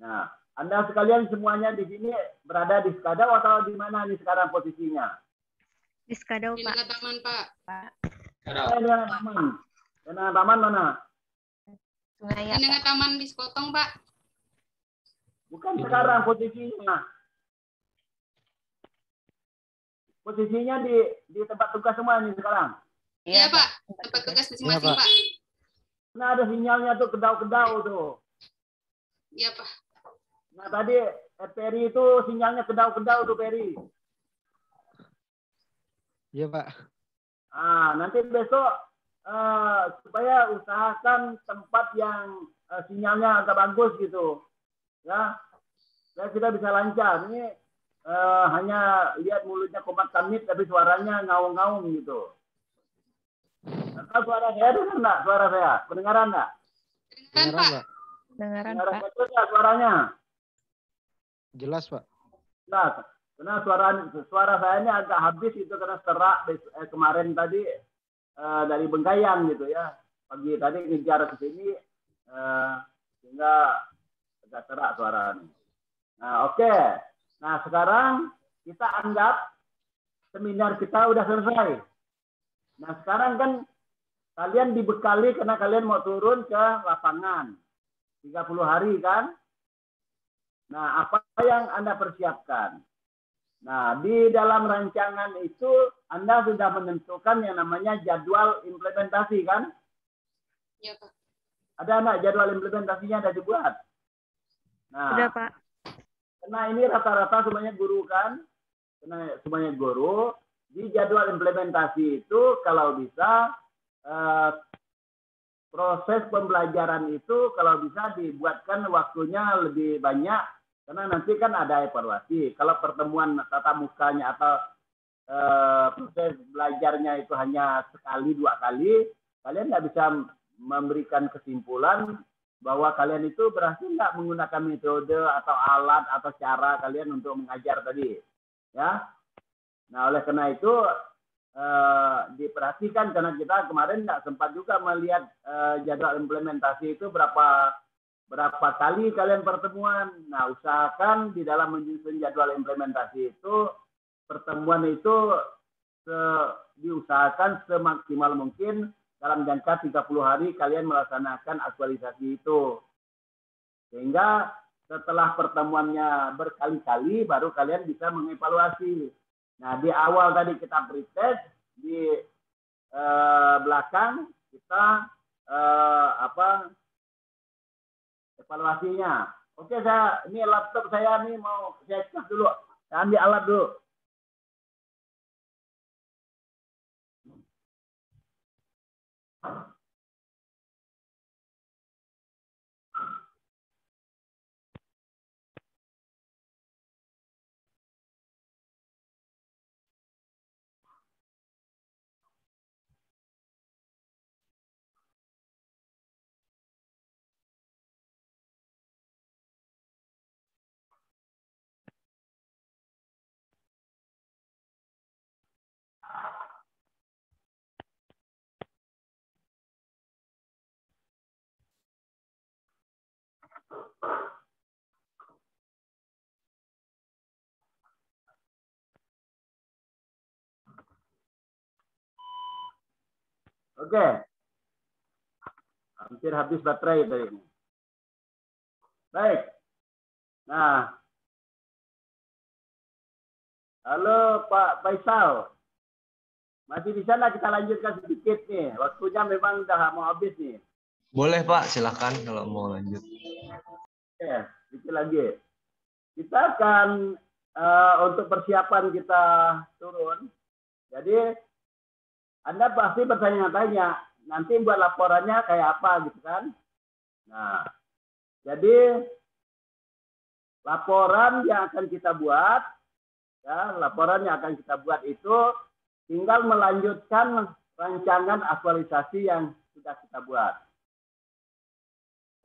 Nah, Anda sekalian semuanya di sini berada di Skadau atau di mana nih sekarang posisinya? Di Skadau, Di Pak. Naga Taman, Pak. Di Naga Taman. Di Naga Taman mana? Di Naga Taman di Sekotong, Pak. Bukan sekarang posisinya. Posisinya di tempat tugas semua nih sekarang. Iya, Pak. Tempat tugas masing-masing, Pak. Nah, ada sinyalnya tuh kedau-kedau tuh. Iya, Pak. Nah, tadi Peri itu sinyalnya kedau-kedau tuh, Peri. Iya, Pak. Ah, nanti besok supaya usahakan tempat yang sinyalnya agak bagus gitu. Ya. Supaya kita bisa lancar. Ini hanya lihat mulutnya komat kamit tapi suaranya ngaung-ngaung gitu. Nah, suara saya dengar enggak? Suara saya? Kedengaran enggak? Kedengaran, Pak. Dengaran, Kedengaran Pak. betul enggak suaranya? Jelas, Pak. Nah, karena suara saya ini agak habis itu karena serak kemarin tadi dari Bengkayang gitu ya. Pagi tadi ngejar ke sini sehingga agak serak suaranya. Nah, oke. Nah, sekarang kita anggap seminar kita udah selesai. Nah, sekarang kan kalian dibekali karena kalian mau turun ke lapangan. 30 hari kan? Nah, apa yang Anda persiapkan? Nah, di dalam rancangan itu Anda sudah menentukan yang namanya jadwal implementasi kan? Iya, Pak. Ada enggak jadwal implementasinya ada dibuat? Nah, Sudah, Pak. karena ini rata-rata semuanya guru kan? Karena semuanya guru, di jadwal implementasi itu kalau bisa proses pembelajaran itu kalau bisa dibuatkan waktunya lebih banyak karena nanti kan ada evaluasi. Kalau pertemuan tatap mukanya atau proses belajarnya itu hanya sekali 2 kali, kalian nggak bisa memberikan kesimpulan bahwa kalian itu berhasil nggak menggunakan metode atau alat atau cara kalian untuk mengajar tadi, ya. Nah, oleh karena itu diperhatikan karena kita kemarin nggak sempat juga melihat jadwal implementasi itu berapa kali kalian pertemuan. Nah, usahakan di dalam menyusun jadwal implementasi itu pertemuan itu diusahakan semaksimal mungkin dalam jangka 30 hari kalian melaksanakan aktualisasi itu. Sehingga setelah pertemuannya berkali-kali baru kalian bisa mengevaluasi. Nah, di awal tadi kita pretest, di belakang kita evaluasinya. Oke, ini laptop saya nih mau saya cek dulu. Saya ambil alat dulu. Oke. Hampir habis baterai tadi ini. Baik. Nah. Halo Pak Faisal. Masih di sana, kita lanjutkan sedikit nih. Waktunya memang udah mau habis nih. Boleh Pak, silakan kalau mau lanjut. Oke, sedikit lagi. Kita akan untuk persiapan kita turun. Jadi Anda pasti bertanya-tanya, nanti buat laporannya kayak apa gitu kan? Nah, jadi laporan yang akan kita buat, ya, laporan yang akan kita buat itu tinggal melanjutkan rancangan aktualisasi yang sudah kita buat.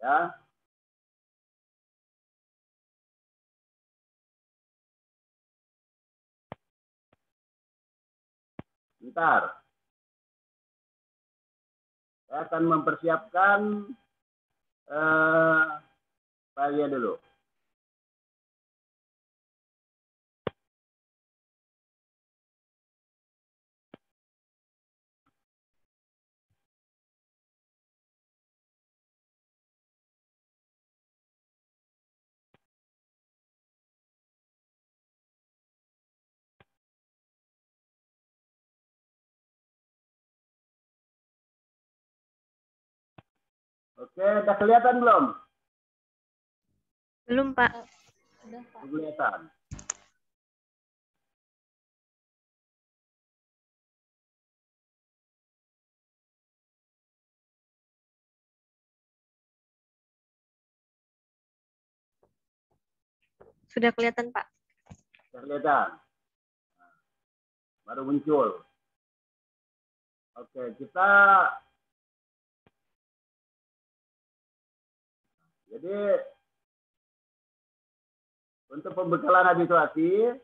Ya. Bentar. Saya akan mempersiapkan saya dulu. Oke, udah kelihatan belum? Belum, Pak. Sudah, Pak. Kelihatan. Sudah kelihatan, Pak. Sudah kelihatan. Baru muncul. Oke, kita jadi untuk pembekalan habituasi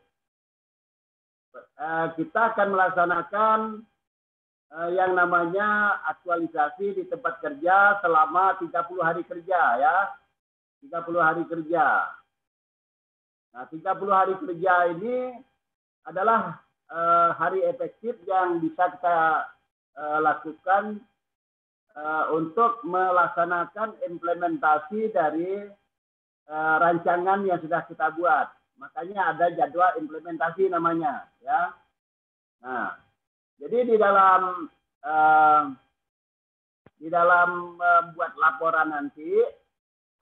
kita akan melaksanakan yang namanya aktualisasi di tempat kerja selama 30 hari kerja ya. 30 hari kerja. Nah, 30 hari kerja ini adalah hari efektif yang bisa kita lakukan untuk melaksanakan implementasi dari rancangan yang sudah kita buat. Makanya ada jadwal implementasi namanya, ya. Nah, jadi di dalam membuat laporan nanti,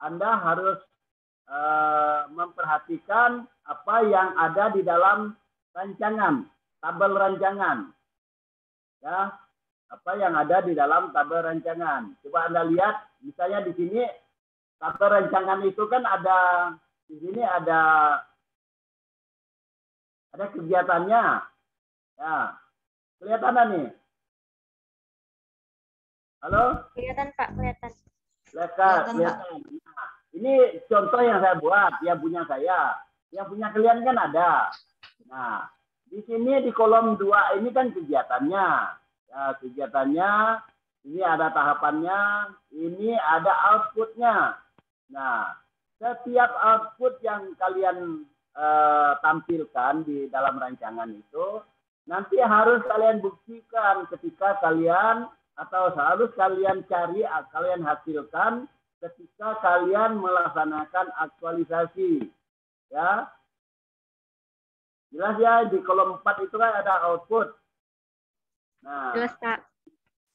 Anda harus memperhatikan apa yang ada di dalam rancangan, tabel rancangan, ya. Apa yang ada di dalam tabel rancangan. Coba Anda lihat, misalnya di sini tabel rancangan itu kan ada di sini ada kegiatannya. Ya. Kelihatan nih? Halo? Kelihatan, Pak, kelihatan. Kelihatan. Nah, ini contoh yang saya buat, yang punya saya. Yang punya kalian kan ada. Nah, di sini di kolom 2 ini kan kegiatannya. Ya, kegiatannya, ini ada tahapannya, ini ada outputnya. Nah, setiap output yang kalian tampilkan di dalam rancangan itu, nanti harus kalian buktikan ketika kalian, atau harus kalian cari, kalian hasilkan ketika kalian melaksanakan aktualisasi. Ya, jelas ya, di kolom 4 itu kan ada output. Nah, jelas, Pak.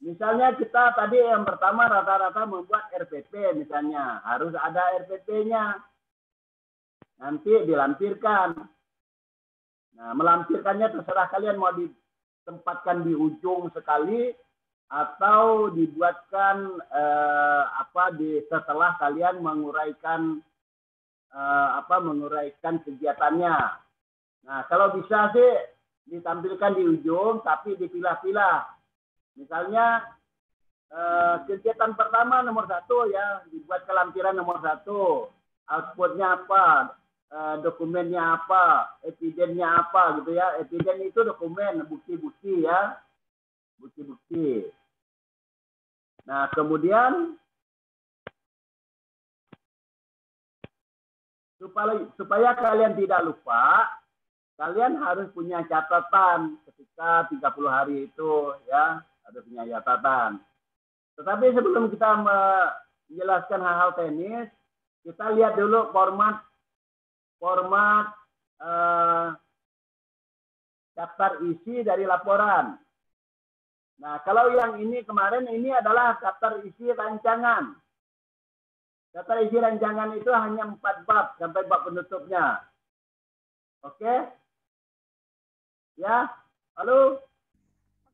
Misalnya kita tadi yang pertama rata-rata membuat RPP misalnya. Harus ada RPP-nya. Nanti dilampirkan. Nah, melampirkannya terserah kalian mau ditempatkan di ujung sekali atau dibuatkan setelah kalian menguraikan kegiatannya. Nah, kalau bisa sih ditampilkan di ujung tapi dipilah-pilah. Misalnya kegiatan pertama nomor 1 ya, dibuat kelampiran nomor 1. Outputnya apa, dokumennya apa, evidennya apa gitu ya. Eviden itu dokumen, bukti-bukti ya. Bukti-bukti. Nah, kemudian supaya kalian tidak lupa, kalian harus punya catatan ketika 30 hari itu ya. Ada punya catatan. Tetapi sebelum kita menjelaskan hal-hal teknis, kita lihat dulu format daftar isi dari laporan. Nah, kalau yang ini kemarin ini adalah daftar isi rancangan. Daftar isi rancangan itu hanya 4 bab sampai bab penutupnya. Oke? Ya, halo?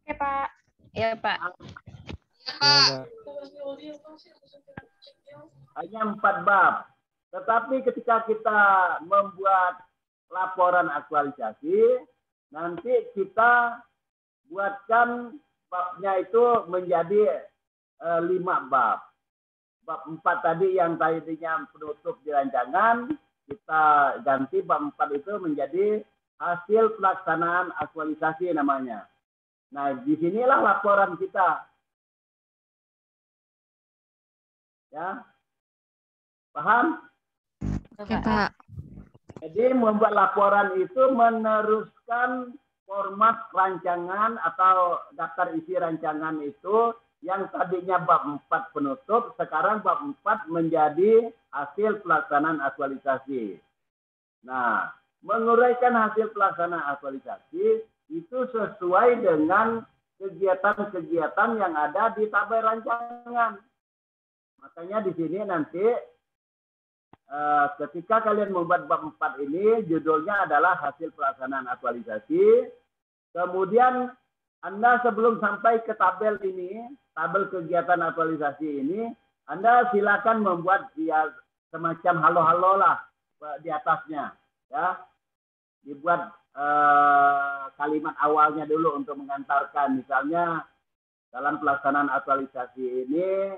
Oke, Pak. Ya, Pak. Ya, Pak. Hanya 4 bab. Tetapi ketika kita membuat laporan aktualisasi, nanti kita buatkan babnya itu menjadi 5 bab. Bab 4 tadi yang tadinya penutup di rancangan, kita ganti bab 4 itu menjadi hasil pelaksanaan aktualisasi namanya. Nah, disinilah laporan kita. Ya, paham? Oke, Pak. Jadi membuat laporan itu meneruskan format rancangan atau daftar isi rancangan itu yang tadinya bab 4 penutup, sekarang bab 4 menjadi hasil pelaksanaan aktualisasi. Nah, menguraikan hasil pelaksanaan aktualisasi itu sesuai dengan kegiatan-kegiatan yang ada di tabel rancangan. Makanya di sini nanti ketika kalian membuat bab 4 ini, judulnya adalah hasil pelaksanaan aktualisasi. Kemudian Anda sebelum sampai ke tabel ini, tabel kegiatan aktualisasi ini, Anda silakan membuat dia semacam halo-halo lah di atasnya. Ya, dibuat kalimat awalnya dulu untuk mengantarkan. Misalnya dalam pelaksanaan aktualisasi ini,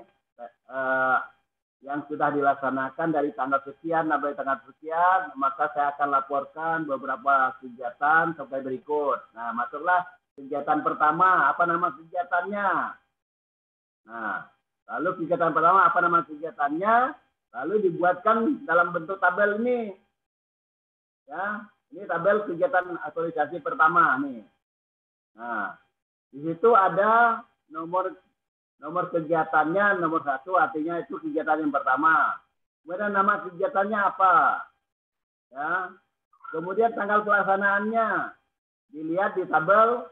yang sudah dilaksanakan dari tanggal sekian sampai tanggal sekian, maka saya akan laporkan beberapa kegiatan sampai berikut. Nah, masuklah kegiatan pertama, apa nama kegiatannya? Nah, lalu kegiatan pertama, apa nama kegiatannya? Lalu dibuatkan dalam bentuk tabel ini. Ya, ini tabel kegiatan aktualisasi pertama nih. Nah, di situ ada nomor kegiatannya, nomor 1 artinya itu kegiatan yang pertama. Kemudian nama kegiatannya apa? Ya. Kemudian tanggal pelaksanaannya dilihat di tabel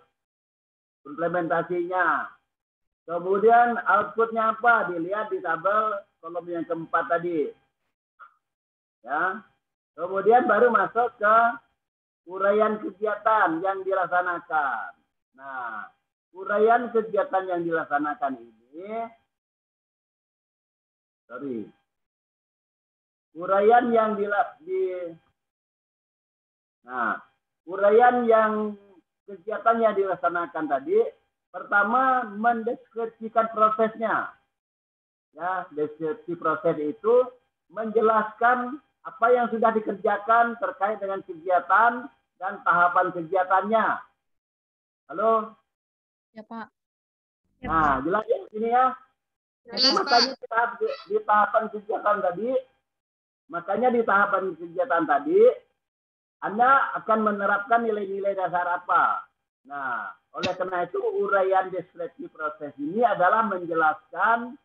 implementasinya. Kemudian outputnya apa? Dilihat di tabel kolom yang keempat tadi. Ya. Kemudian baru masuk ke uraian kegiatan yang dilaksanakan. Nah, uraian kegiatan yang dilaksanakan ini, uraian yang uraian yang kegiatan yang dilaksanakan tadi, pertama mendeskripsikan prosesnya. Ya, deskripsi proses itu menjelaskan apa yang sudah dikerjakan terkait dengan kegiatan dan tahapan kegiatannya. Halo? Ya, Pak. Nah, jelas ya ini ya. Jadi makanya di tahapan kegiatan tadi, Anda akan menerapkan nilai-nilai dasar apa. Nah, oleh karena itu uraian deskripsi proses ini adalah menjelaskan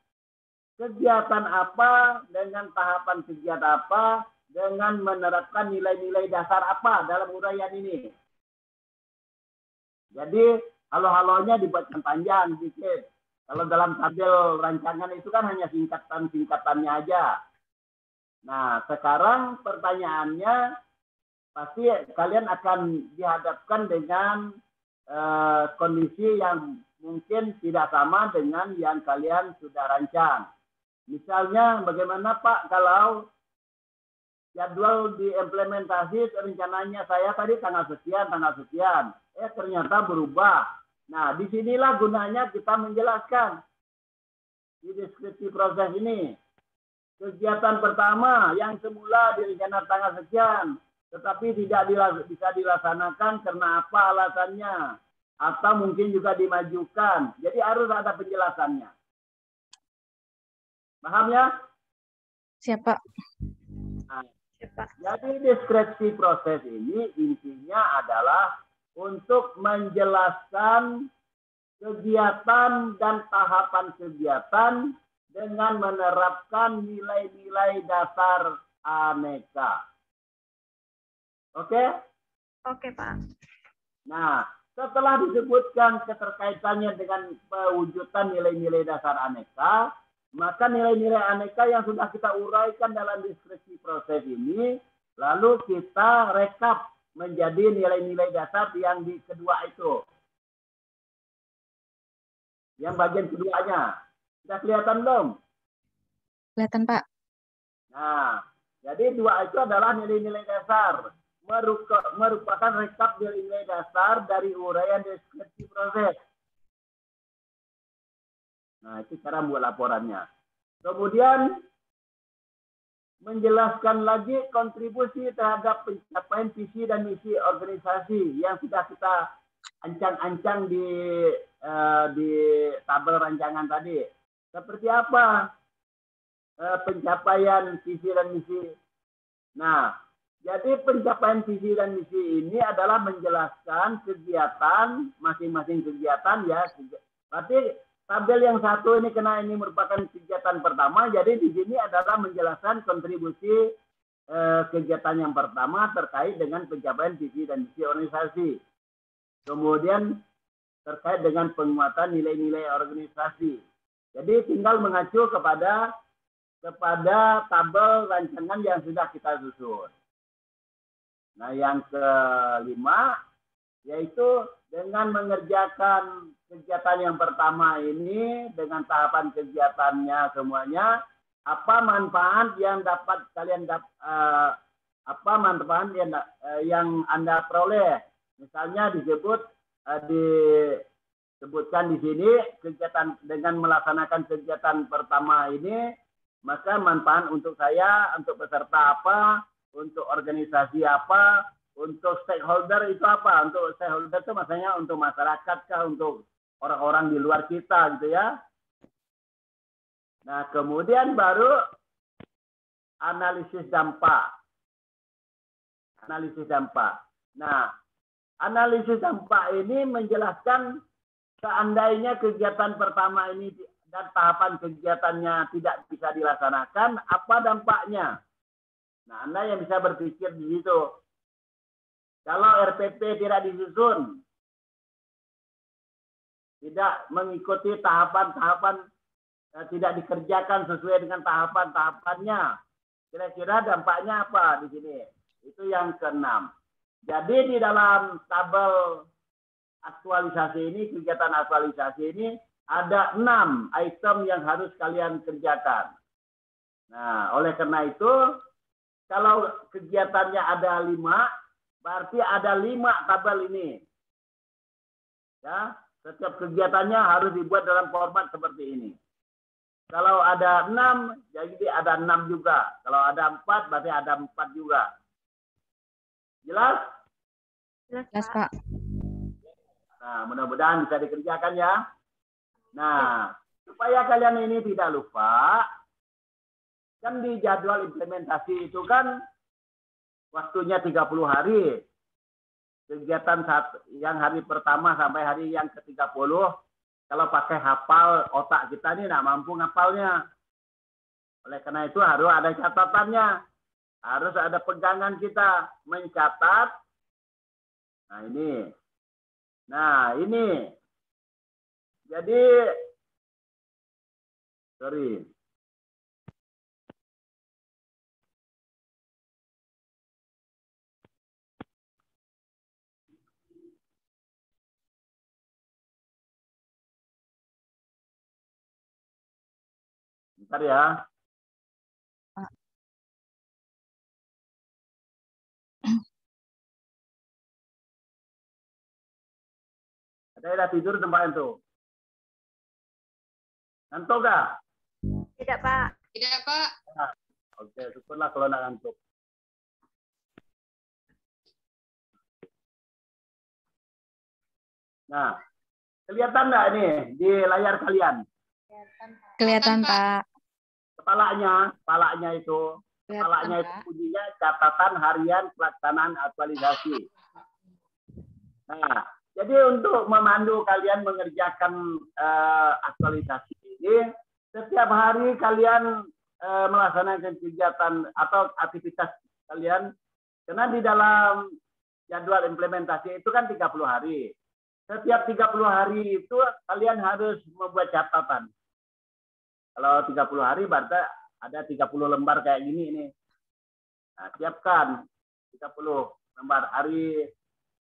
kegiatan apa dengan tahapan kegiatan apa dengan menerapkan nilai-nilai dasar apa dalam uraian ini. Jadi halo-halonya dibuatkan panjang sedikit. Kalau dalam tabel rancangan itu kan hanya singkatan-singkatannya aja. Nah, sekarang pertanyaannya pasti kalian akan dihadapkan dengan kondisi yang mungkin tidak sama dengan yang kalian sudah rancang. Misalnya bagaimana Pak kalau jadwal diimplementasi rencananya saya tadi tanggal sekian, ternyata berubah. Nah, disinilah gunanya kita menjelaskan di deskripsi proses ini. Kegiatan pertama yang semula direncanakan tanggal sekian, tetapi tidak bisa dilaksanakan karena apa alasannya, atau mungkin juga dimajukan. Jadi harus ada penjelasannya. Paham ya? Siapa? Nah, jadi deskripsi proses ini intinya adalah untuk menjelaskan kegiatan dan tahapan kegiatan dengan menerapkan nilai-nilai dasar aneka. Oke? Oke, Pak. Nah, setelah disebutkan keterkaitannya dengan pewujudan nilai-nilai dasar aneka, maka nilai-nilai aneka yang sudah kita uraikan dalam deskripsi proses ini, lalu kita rekap menjadi nilai-nilai dasar yang di kedua itu. Yang bagian keduanya. Sudah kelihatan belum? Kelihatan, Pak. Nah, jadi dua itu adalah nilai-nilai dasar. Merupakan rekap nilai-nilai dasar dari uraian deskripsi proses. Nah, itu cara membuat laporannya. Kemudian, menjelaskan lagi kontribusi terhadap pencapaian visi dan misi organisasi yang sudah kita ancang-ancang di tabel rancangan tadi. Seperti apa pencapaian visi dan misi? Nah, jadi pencapaian visi dan misi ini adalah menjelaskan kegiatan, masing-masing kegiatan ya. Berarti tabel yang satu ini karena ini merupakan kegiatan pertama, jadi di sini adalah menjelaskan kontribusi kegiatan yang pertama terkait dengan pencapaian visi dan misi organisasi. Kemudian terkait dengan penguatan nilai-nilai organisasi. Jadi tinggal mengacu kepada tabel rancangan yang sudah kita susun. Nah, yang kelima yaitu dengan mengerjakan kegiatan yang pertama ini dengan tahapan kegiatannya semuanya, apa manfaat yang dapat kalian apa manfaat yang Anda peroleh? Misalnya disebutkan di sini kegiatan dengan melaksanakan kegiatan pertama ini, maka manfaat untuk saya, untuk peserta apa, untuk organisasi apa, untuk stakeholder itu apa? Untuk stakeholder itu maksudnya untuk masyarakat kah, untuk orang-orang di luar kita gitu ya. Nah, kemudian baru analisis dampak. Analisis dampak. Nah, analisis dampak ini menjelaskan seandainya kegiatan pertama ini dan tahapan kegiatannya tidak bisa dilaksanakan, apa dampaknya? Nah, Anda yang bisa berpikir di situ. Kalau RPP tidak disusun, tidak mengikuti tahapan-tahapan, tidak dikerjakan sesuai dengan tahapan-tahapannya, kira-kira dampaknya apa di sini? Itu yang keenam. Jadi di dalam tabel aktualisasi ini, kegiatan aktualisasi ini, ada 6 item yang harus kalian kerjakan. Nah, oleh karena itu, kalau kegiatannya ada 5, berarti ada 5 tabel ini. Ya, setiap kegiatannya harus dibuat dalam format seperti ini. Kalau ada 6, jadi ada 6 juga. Kalau ada 4, berarti ada 4 juga. Jelas? Jelas, Pak. Nah, mudah-mudahan bisa dikerjakan ya. Nah, supaya kalian ini tidak lupa, kan di jadwal implementasi itu kan waktunya 30 hari. Kegiatan yang hari pertama sampai hari yang ke-30, kalau pakai hafal otak kita ini nggak mampu ngapalnya. Oleh karena itu harus ada catatannya. Harus ada pegangan kita mencatat. Nah, ini. Nah, ini. Jadi, sorry. Bentar ya. Ada yang udah tidur tempat itu? Ngantuk gak? Tidak, Pak. Tidak, Pak. Nah, oke, syukurlah kalau nggak ngantuk. Nah, kelihatan nggak ini di layar kalian? Kelihatan, Pak. Kepalanya itu bunyinya catatan harian pelaksanaan aktualisasi. Nah, Jadi untuk memandu kalian mengerjakan aktualisasi ini, setiap hari kalian melaksanakan kegiatan atau aktivitas kalian, karena di dalam jadwal implementasi itu kan 30 hari. Setiap 30 hari itu kalian harus membuat catatan. Kalau 30 hari berarti ada 30 lembar kayak gini ini. Nah, siapkan 30 lembar. Hari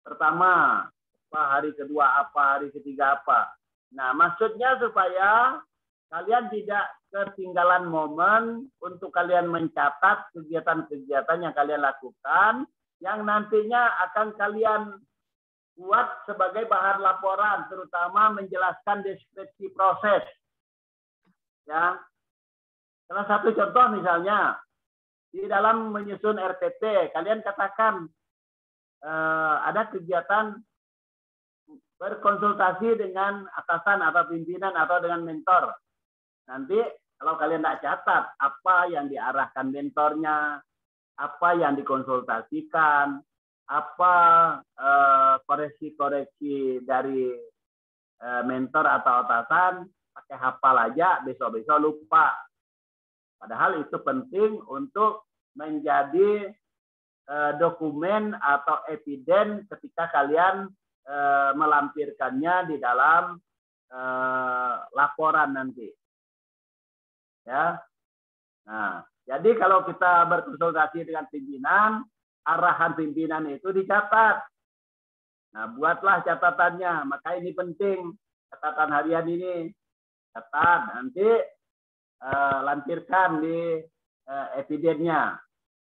pertama apa, hari kedua apa, hari ketiga apa. Nah, maksudnya supaya kalian tidak ketinggalan momen untuk kalian mencatat kegiatan-kegiatan yang kalian lakukan, yang nantinya akan kalian buat sebagai bahan laporan, terutama menjelaskan deskripsi proses. Ya, salah satu contoh misalnya di dalam menyusun RPT, kalian katakan ada kegiatan berkonsultasi dengan atasan atau pimpinan atau dengan mentor. Nanti kalau kalian tidak catat apa yang diarahkan mentornya, apa yang dikonsultasikan, apa koreksi-koreksi dari mentor atau atasan, pakai hafal aja, besok-besok lupa. Padahal itu penting untuk menjadi dokumen atau eviden ketika kalian melampirkannya di dalam laporan nanti. Ya. Nah, jadi kalau kita berkonsultasi dengan pimpinan, arahan pimpinan itu dicatat. Nah, buatlah catatannya. Maka ini penting, catatan harian ini. Catat, nanti lampirkan di evidennya.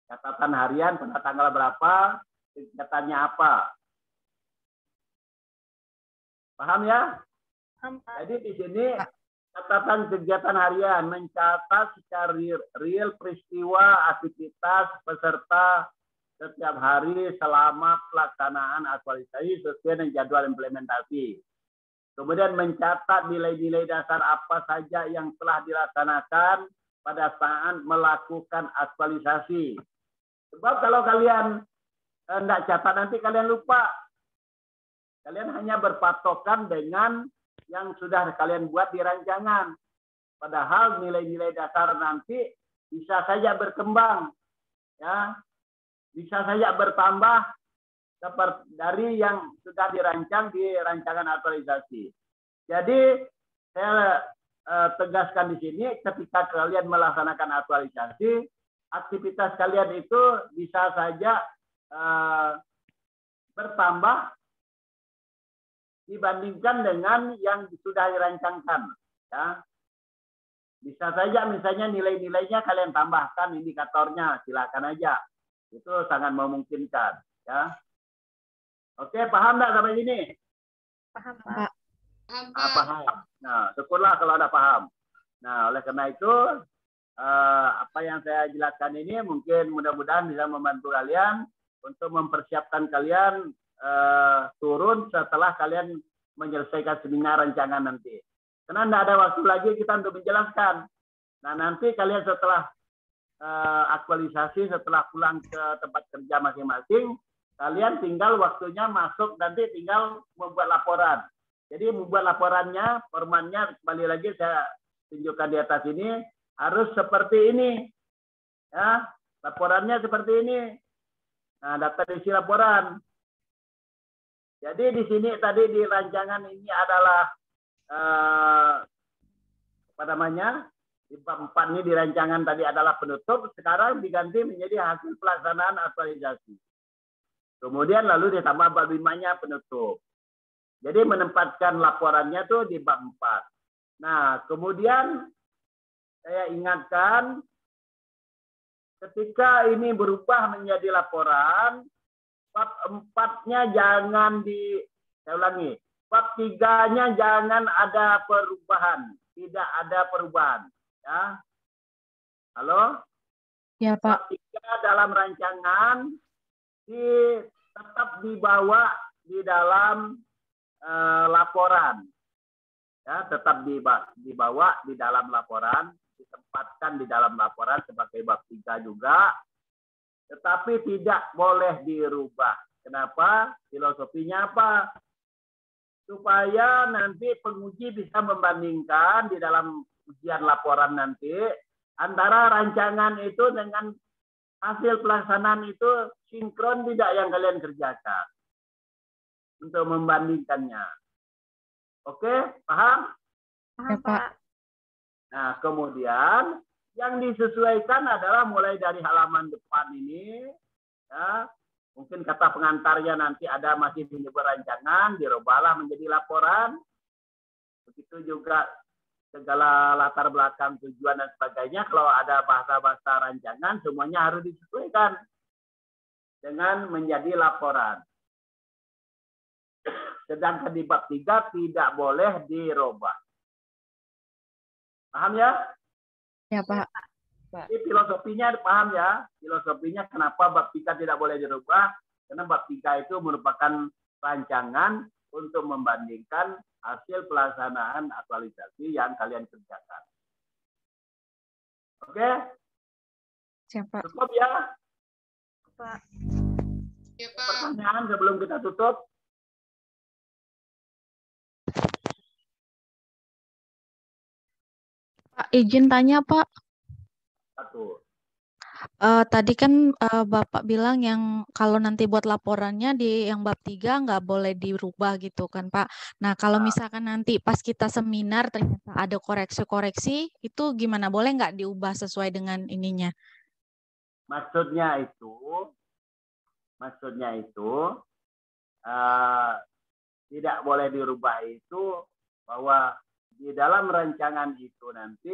Catatan harian pada tanggal berapa, kegiatannya apa. Paham ya? Paham, Pak. Jadi di sini catatan kegiatan harian, mencatat secara real peristiwa, aktivitas peserta setiap hari selama pelaksanaan aktualisasi sesuai dengan jadwal implementasi. Kemudian mencatat nilai-nilai dasar apa saja yang telah dilaksanakan pada saat melakukan aktualisasi. Sebab kalau kalian tidak catat nanti kalian lupa. Kalian hanya berpatokan dengan yang sudah kalian buat di rancangan. Padahal nilai-nilai dasar nanti bisa saja berkembang. Ya, bisa saja bertambah seperti dari yang sudah dirancang di rancangan aktualisasi. Jadi saya tegaskan di sini, ketika kalian melaksanakan aktualisasi, aktivitas kalian itu bisa saja bertambah dibandingkan dengan yang sudah dirancangkan. Ya. Bisa saja misalnya nilai-nilainya kalian tambahkan indikatornya, silakan aja. Itu sangat memungkinkan. Ya. Oke, paham nggak sampai sini? Paham, Pak. Paham. Nah, syukurlah kalau ada paham. Nah, oleh karena itu, apa yang saya jelaskan ini mungkin mudah-mudahan bisa membantu kalian untuk mempersiapkan kalian turun setelah kalian menyelesaikan seminar rancangan nanti. Karena tidak ada waktu lagi kita untuk menjelaskan. Nah, nanti kalian setelah aktualisasi, setelah pulang ke tempat kerja masing-masing, kalian tinggal waktunya masuk, nanti tinggal membuat laporan. Jadi membuat laporannya, formatnya kembali lagi saya tunjukkan di atas ini, harus seperti ini. Ya, laporannya seperti ini. Nah, daftar isi laporan. Jadi di sini tadi di rancangan ini adalah apa namanya? Di bab 4 ini di rancangan tadi adalah penutup, sekarang diganti menjadi hasil pelaksanaan aktualisasi. Kemudian lalu ditambah bab 5-nya penutup. Jadi menempatkan laporannya tuh di bab 4. Nah, kemudian saya ingatkan ketika ini berubah menjadi laporan, bab 4-nya jangan saya ulangi, bab 3-nya jangan ada perubahan, tidak ada perubahan. Ya. Halo? Ya, Pak. Bab 3 dalam rancangan tetap dibawa di dalam laporan. Ya, tetap dibawa di dalam laporan, ditempatkan di dalam laporan sebagai bab 3 juga. Tetapi tidak boleh dirubah. Kenapa? Filosofinya apa? supaya nanti penguji bisa membandingkan di dalam ujian laporan nanti antara rancangan itu dengan hasil pelaksanaan itu sinkron tidak yang kalian kerjakan untuk membandingkannya. Oke, paham? Ya, Pak. Nah, kemudian yang disesuaikan adalah mulai dari halaman depan ini, ya, mungkin kata pengantarnya nanti ada masih menyebut rancangan, dirubahlah menjadi laporan. Begitu juga segala latar belakang tujuan dan sebagainya. Kalau ada bahasa-bahasa rancangan, semuanya harus disesuaikan dengan menjadi laporan. Sedangkan di bab 3 tidak boleh dirubah. Paham ya? Ya, Pak. Ini filosofinya paham ya? Filosofinya kenapa bab 3 tidak boleh dirubah? Karena bab 3 itu merupakan rancangan untuk membandingkan hasil pelaksanaan aktualisasi yang kalian kerjakan. Oke? Siapa? Cukup ya? Pak. Ya, Pak. Pertanyaan sebelum kita tutup? Pak, izin tanya, Pak. Satu. Tadi kan Bapak bilang yang kalau nanti buat laporannya di yang bab 3 nggak boleh dirubah gitu kan, Pak. Nah, kalau misalkan nanti pas kita seminar ternyata ada koreksi-koreksi, itu gimana? Boleh nggak diubah sesuai dengan ininya? Maksudnya itu tidak boleh dirubah itu bahwa di dalam rancangan itu nanti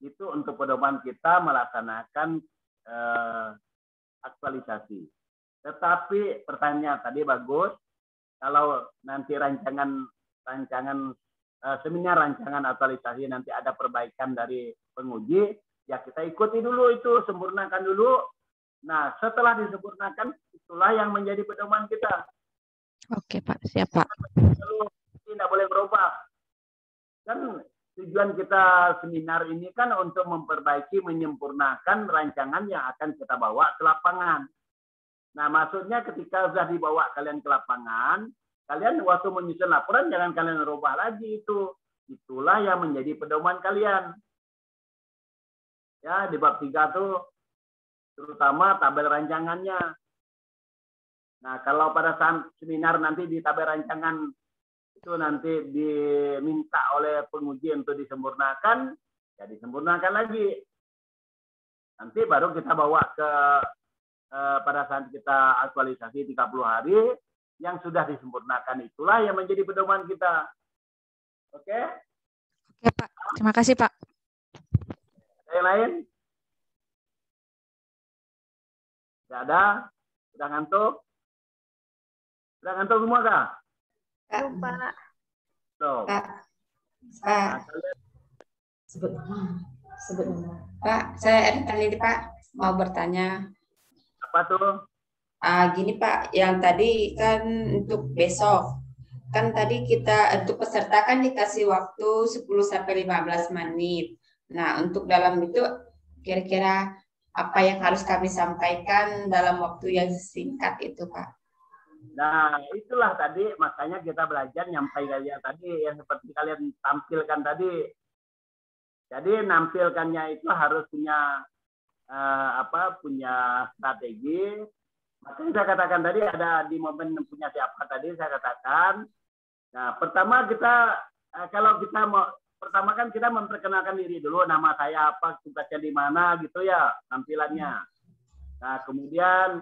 itu untuk pedoman kita melaksanakan aktualisasi. Tetapi pertanyaan tadi bagus, kalau nanti rancangan seminar rancangan aktualisasi nanti ada perbaikan dari penguji, ya kita ikuti dulu itu, sempurnakan dulu. Nah, setelah disempurnakan, itulah yang menjadi pedoman kita. Oke, Pak. Siap, Pak. Tidak boleh berubah. Kan tujuan kita seminar ini kan untuk memperbaiki, menyempurnakan rancangan yang akan kita bawa ke lapangan. Nah, maksudnya ketika sudah dibawa kalian ke lapangan, kalian waktu menyusun laporan jangan kalian rubah lagi itu. Itulah yang menjadi pedoman kalian. Ya, di bab 3 tuh terutama tabel rancangannya. Nah, kalau pada saat seminar nanti di tabel rancangan itu nanti diminta oleh penguji untuk disempurnakan, ya disempurnakan lagi. Nanti baru kita bawa ke pada saat kita aktualisasi 30 hari, yang sudah disempurnakan itulah yang menjadi pedoman kita. Oke? Oke, Pak. Terima kasih, Pak. Ada yang lain? Tidak ada? Sudah ngantuk? Sudah ngantuk semua kah? Belum, Pak. Belum. Pak. Sebut nama. Pak, saya ini Pak mau bertanya. Apa tuh? Gini Pak, yang tadi kan untuk besok, kan tadi kita untuk peserta kan dikasih waktu 10-15 menit. Nah, untuk dalam itu kira-kira apa yang harus kami sampaikan dalam waktu yang singkat itu, Pak? Nah, itulah tadi makanya kita belajar nyampai kalian tadi yang seperti kalian tampilkan tadi. Jadi nampilkannya itu harus punya punya strategi. Makanya saya katakan tadi ada di momen punya siapa tadi saya katakan. Nah, pertama kita kalau kita mau pertama kan kita memperkenalkan diri dulu, nama saya apa, tugasnya di mana gitu ya tampilannya. Nah, kemudian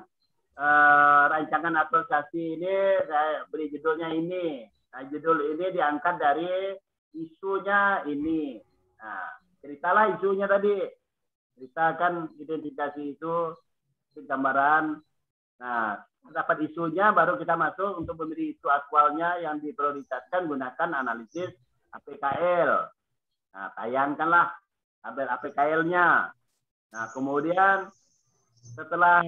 rancangan asosiasi ini saya beri judulnya ini. Nah, judul ini diangkat dari isunya ini. Nah, ceritalah isunya tadi. Ceritakan identifikasi itu, gambaran. Nah, dapat isunya baru kita masuk untuk memberi isu aktualnya yang diprioritaskan gunakan analisis APKL. Nah, tayangkanlah tabel APKL-nya. Nah, kemudian setelah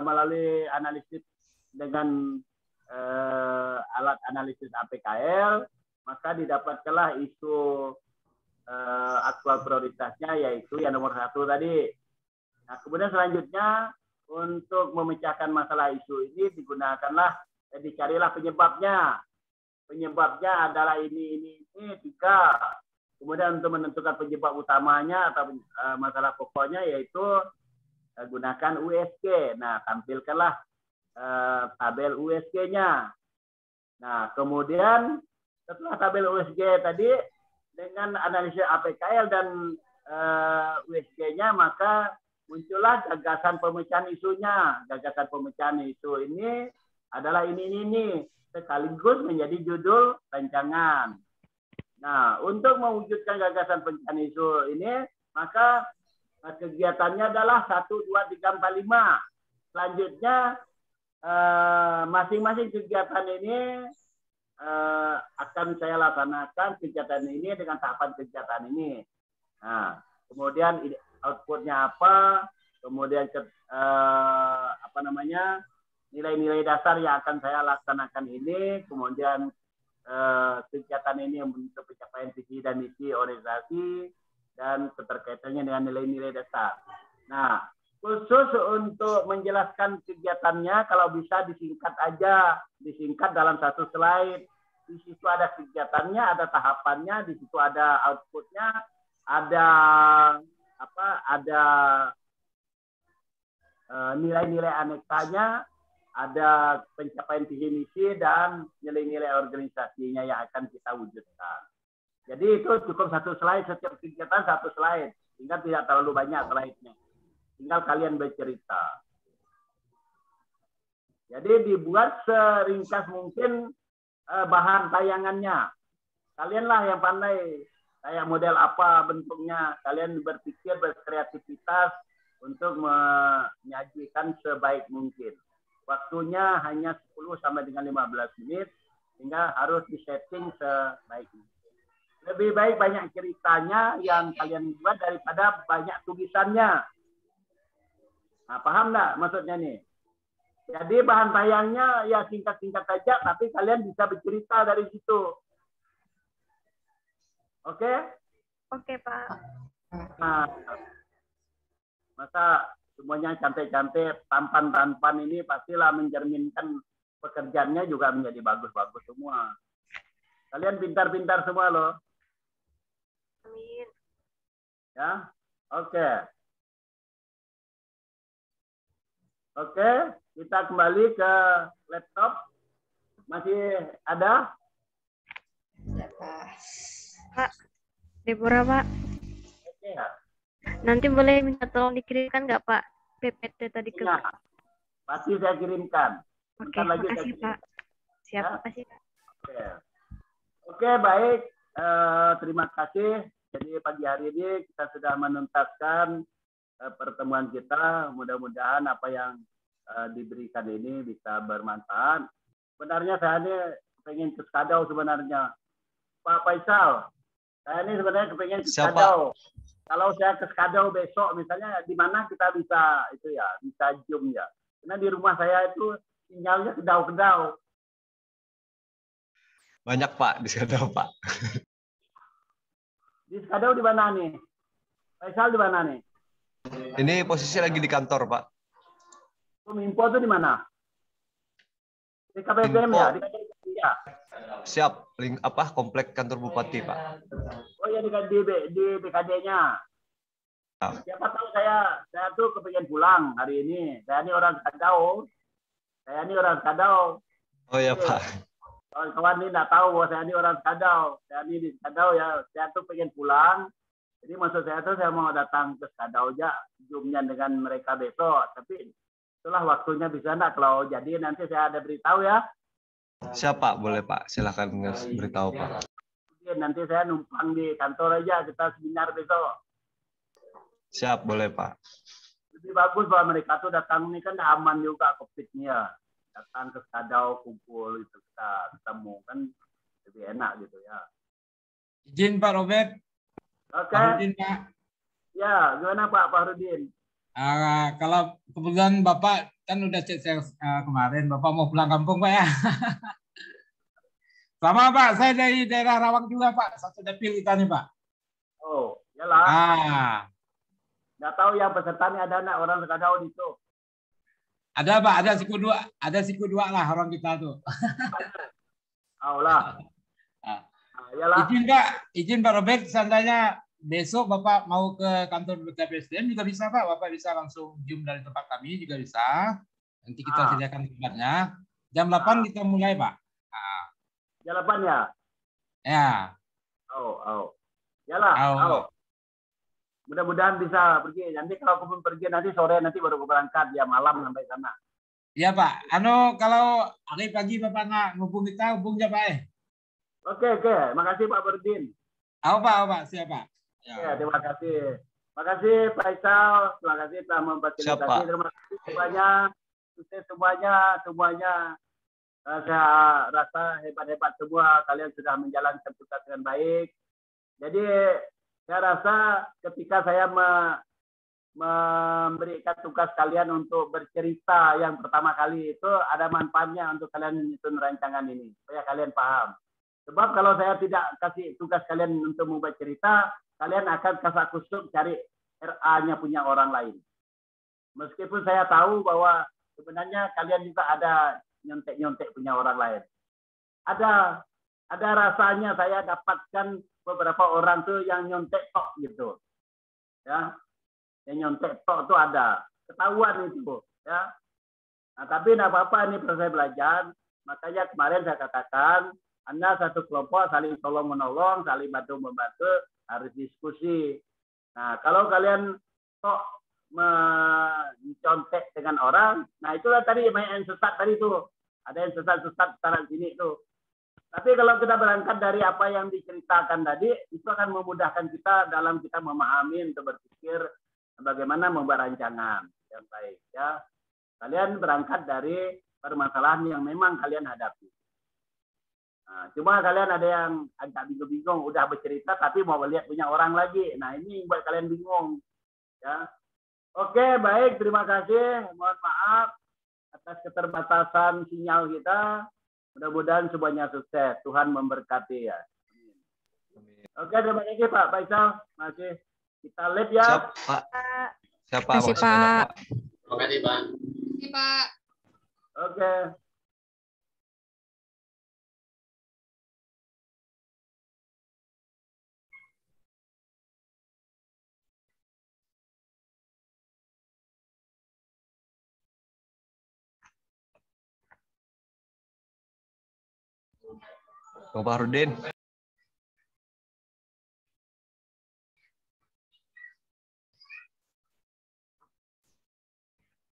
melalui analisis dengan alat analisis APKL, maka didapatkanlah isu aktual prioritasnya, yaitu yang nomor 1 tadi. Nah, kemudian selanjutnya untuk memecahkan masalah isu ini digunakanlah, dicarilah penyebabnya. penyebabnya adalah ini 3. Kemudian untuk menentukan penyebab utamanya atau masalah pokoknya yaitu gunakan USG. Nah, tampilkanlah tabel USG-nya. Nah, kemudian setelah tabel USG tadi dengan analisis APKL dan USG-nya, maka muncullah gagasan pemecahan isunya. Gagasan pemecahan isu ini adalah ini sekaligus menjadi judul rancangan. Nah, untuk mewujudkan gagasan pemecahan isu ini, maka kegiatannya adalah 1, 2, 3, 4, 5. Selanjutnya masing-masing kegiatan ini akan saya laksanakan kegiatan ini dengan tahapan kegiatan ini. Nah, kemudian outputnya apa, kemudian nilai-nilai dasar yang akan saya laksanakan ini, kemudian kegiatan ini untuk pencapaian visi dan misi organisasi dan keterkaitannya dengan nilai-nilai dasar. Nah, khusus untuk menjelaskan kegiatannya, kalau bisa disingkat aja, disingkat dalam 1 slide. Di situ ada kegiatannya, ada tahapannya, di situ ada outputnya, ada nilai-nilai aneksanya, ada pencapaian visi misi dan nilai-nilai organisasinya yang akan kita wujudkan. Jadi itu cukup 1 slide, setiap kegiatan 1 slide, sehingga tidak terlalu banyak slide-nya. Tinggal kalian bercerita. Jadi dibuat seringkas mungkin bahan tayangannya. Kalianlah yang pandai kayak model apa bentuknya. Kalian berpikir, berkreativitas untuk menyajikan sebaik mungkin. Waktunya hanya 10 sampai dengan 15 menit, sehingga harus disetting sebaik mungkin. Lebih baik banyak ceritanya yang kalian buat daripada banyak tulisannya. Nah, paham nggak maksudnya nih? Jadi bahan tayangnya ya singkat-singkat saja, tapi kalian bisa bercerita dari situ. Oke? Oke, Pak. Nah, masa semuanya cantik-cantik, tampan-tampan ini pastilah mencerminkan pekerjaannya juga menjadi bagus-bagus semua. Kalian pintar-pintar semua loh. Amin. Ya, oke. Oke, kita kembali ke laptop. Masih ada? Pak, Deborah, Pak. Oke ya. Nanti boleh minta tolong dikirimkan nggak, Pak? PPT tadi ke... Ya, pasti saya kirimkan. Oke, makasih, Pak. Siap, Ya. makasih, Pak. Oke, baik. Terima kasih. Jadi pagi hari ini kita sudah menuntaskan pertemuan kita. Mudah-mudahan apa yang diberikan ini bisa bermanfaat. Sebenarnya saya ini pengen ke Skadau sebenarnya. Pak Faisal, saya ini sebenarnya pengen ke Skadau. Kalau saya ke Skadau besok, misalnya di mana kita bisa itu ya, bisa Zoom ya. Karena di rumah saya itu sinyalnya kedau-kedau. Banyak Pak di Skadau Pak. Di Skadau di mana nih? Faisal di mana nih? Ini posisi lagi di kantor Pak. Kominfo itu di mana? Di KPPM ya? Di KPPM ya? Siap, link apa komplek kantor Bupati Pak. Oh ya di BKD-nya. Siapa tahu saya tuh kepingin pulang hari ini. Saya ini orang Skadau. Oh ya Pak. Kawan ini nggak tahu bahwa saya ini orang Skadau. Saya ini di Skadau ya. Saya tuh pengen pulang. Jadi maksud saya tuh saya mau datang ke Skadau aja. Zoom-nya dengan mereka besok. Tapi itulah waktunya bisa enggak. Kalau jadi nanti saya ada beritahu ya. Siapa? Boleh Pak. Silakan beritahu Pak. Nanti saya numpang di kantor aja. Kita seminar besok. Siap, boleh Pak. Lebih bagus bahwa mereka tuh datang ini kan aman juga COVID-nya. Datang ke Skadau, kumpul itu kita ketemu kan lebih enak gitu ya. Izin Pak Robert. Oke. Fahrudin, Pak. Ya, gimana Pak Fahrudin? Kalau kebetulan Bapak kan udah cek saya kemarin, Bapak mau pulang kampung Pak ya. Sama Pak, saya dari daerah Rawang juga Pak, satu dapil kita nih Pak. Oh, iyalah. Nggak tahu yang pesertanya ada anak orang Skadau di situ. Ada Pak, ada siku dua lah orang kita tuh. Allah. Ah. Iyalah. Izin Pak Robert, seandainya besok Bapak mau ke kantor BKPSDM juga bisa Pak. Bapak bisa langsung Zoom dari tempat kami juga bisa. Nanti kita sediakan tempatnya. Jam 8 kita mulai Pak. Jam 8 ya? Ya. Yalah. Mudah-mudahan bisa pergi. Nanti kalau aku pun pergi nanti sore nanti baru aku berangkat ya malam sampai sana. Iya Pak. Kalau hari pagi Bapak nggak hubung kita, hubung aja Pak. Oke. Makasih Pak Berdin. Pak. Siap Pak. Ya, terima kasih. Terima kasih Pak Isal. Terima kasih telah memfasilitasi. Terima kasih semuanya. Sukses semuanya. Saya rasa hebat-hebat semua. Kalian sudah menjalankan tugas dengan baik. Jadi saya rasa ketika saya memberikan tugas kalian untuk bercerita yang pertama kali itu ada manfaatnya untuk kalian menyusun rancangan ini supaya kalian paham. Sebab kalau saya tidak kasih tugas kalian untuk membuat cerita, kalian akan kasak-kusuk cari RA-nya punya orang lain. Meskipun saya tahu bahwa sebenarnya kalian juga ada nyontek-nyontek punya orang lain. Ada rasanya saya dapatkan beberapa orang tuh yang nyontek tok gitu. Ya. Yang nyontek tok tuh ada. Ketahuan itu, ya. Nah, tapi enggak apa-apa ini proses belajar. Makanya kemarin saya katakan, Anda satu kelompok saling tolong-menolong, saling bantu-membantu, harus diskusi. Nah, kalau kalian tok mencontek dengan orang, nah itulah tadi yang sesat tadi tuh. Ada yang sesat-sesat sana sini tuh. Tapi kalau kita berangkat dari apa yang diceritakan tadi, itu akan memudahkan kita dalam kita memahami untuk berpikir bagaimana membuat rancangan yang baik. Ya, kalian berangkat dari permasalahan yang memang kalian hadapi. Nah, cuma kalian ada yang agak bingung-bingung, udah bercerita tapi mau lihat punya orang lagi. Nah ini buat kalian bingung. Ya, oke baik, terima kasih. Mohon maaf atas keterbatasan sinyal kita. Mudah-mudahan semuanya sukses. Tuhan memberkati ya. Oke, terima kasih Pak Faisal. Masih kita lihat ya. Siap, Pak. Siap, Pak. Terima kasih, Pak. Terima kasih, Pak. Terima kasih, Pak. Oke. Bapak Rudin.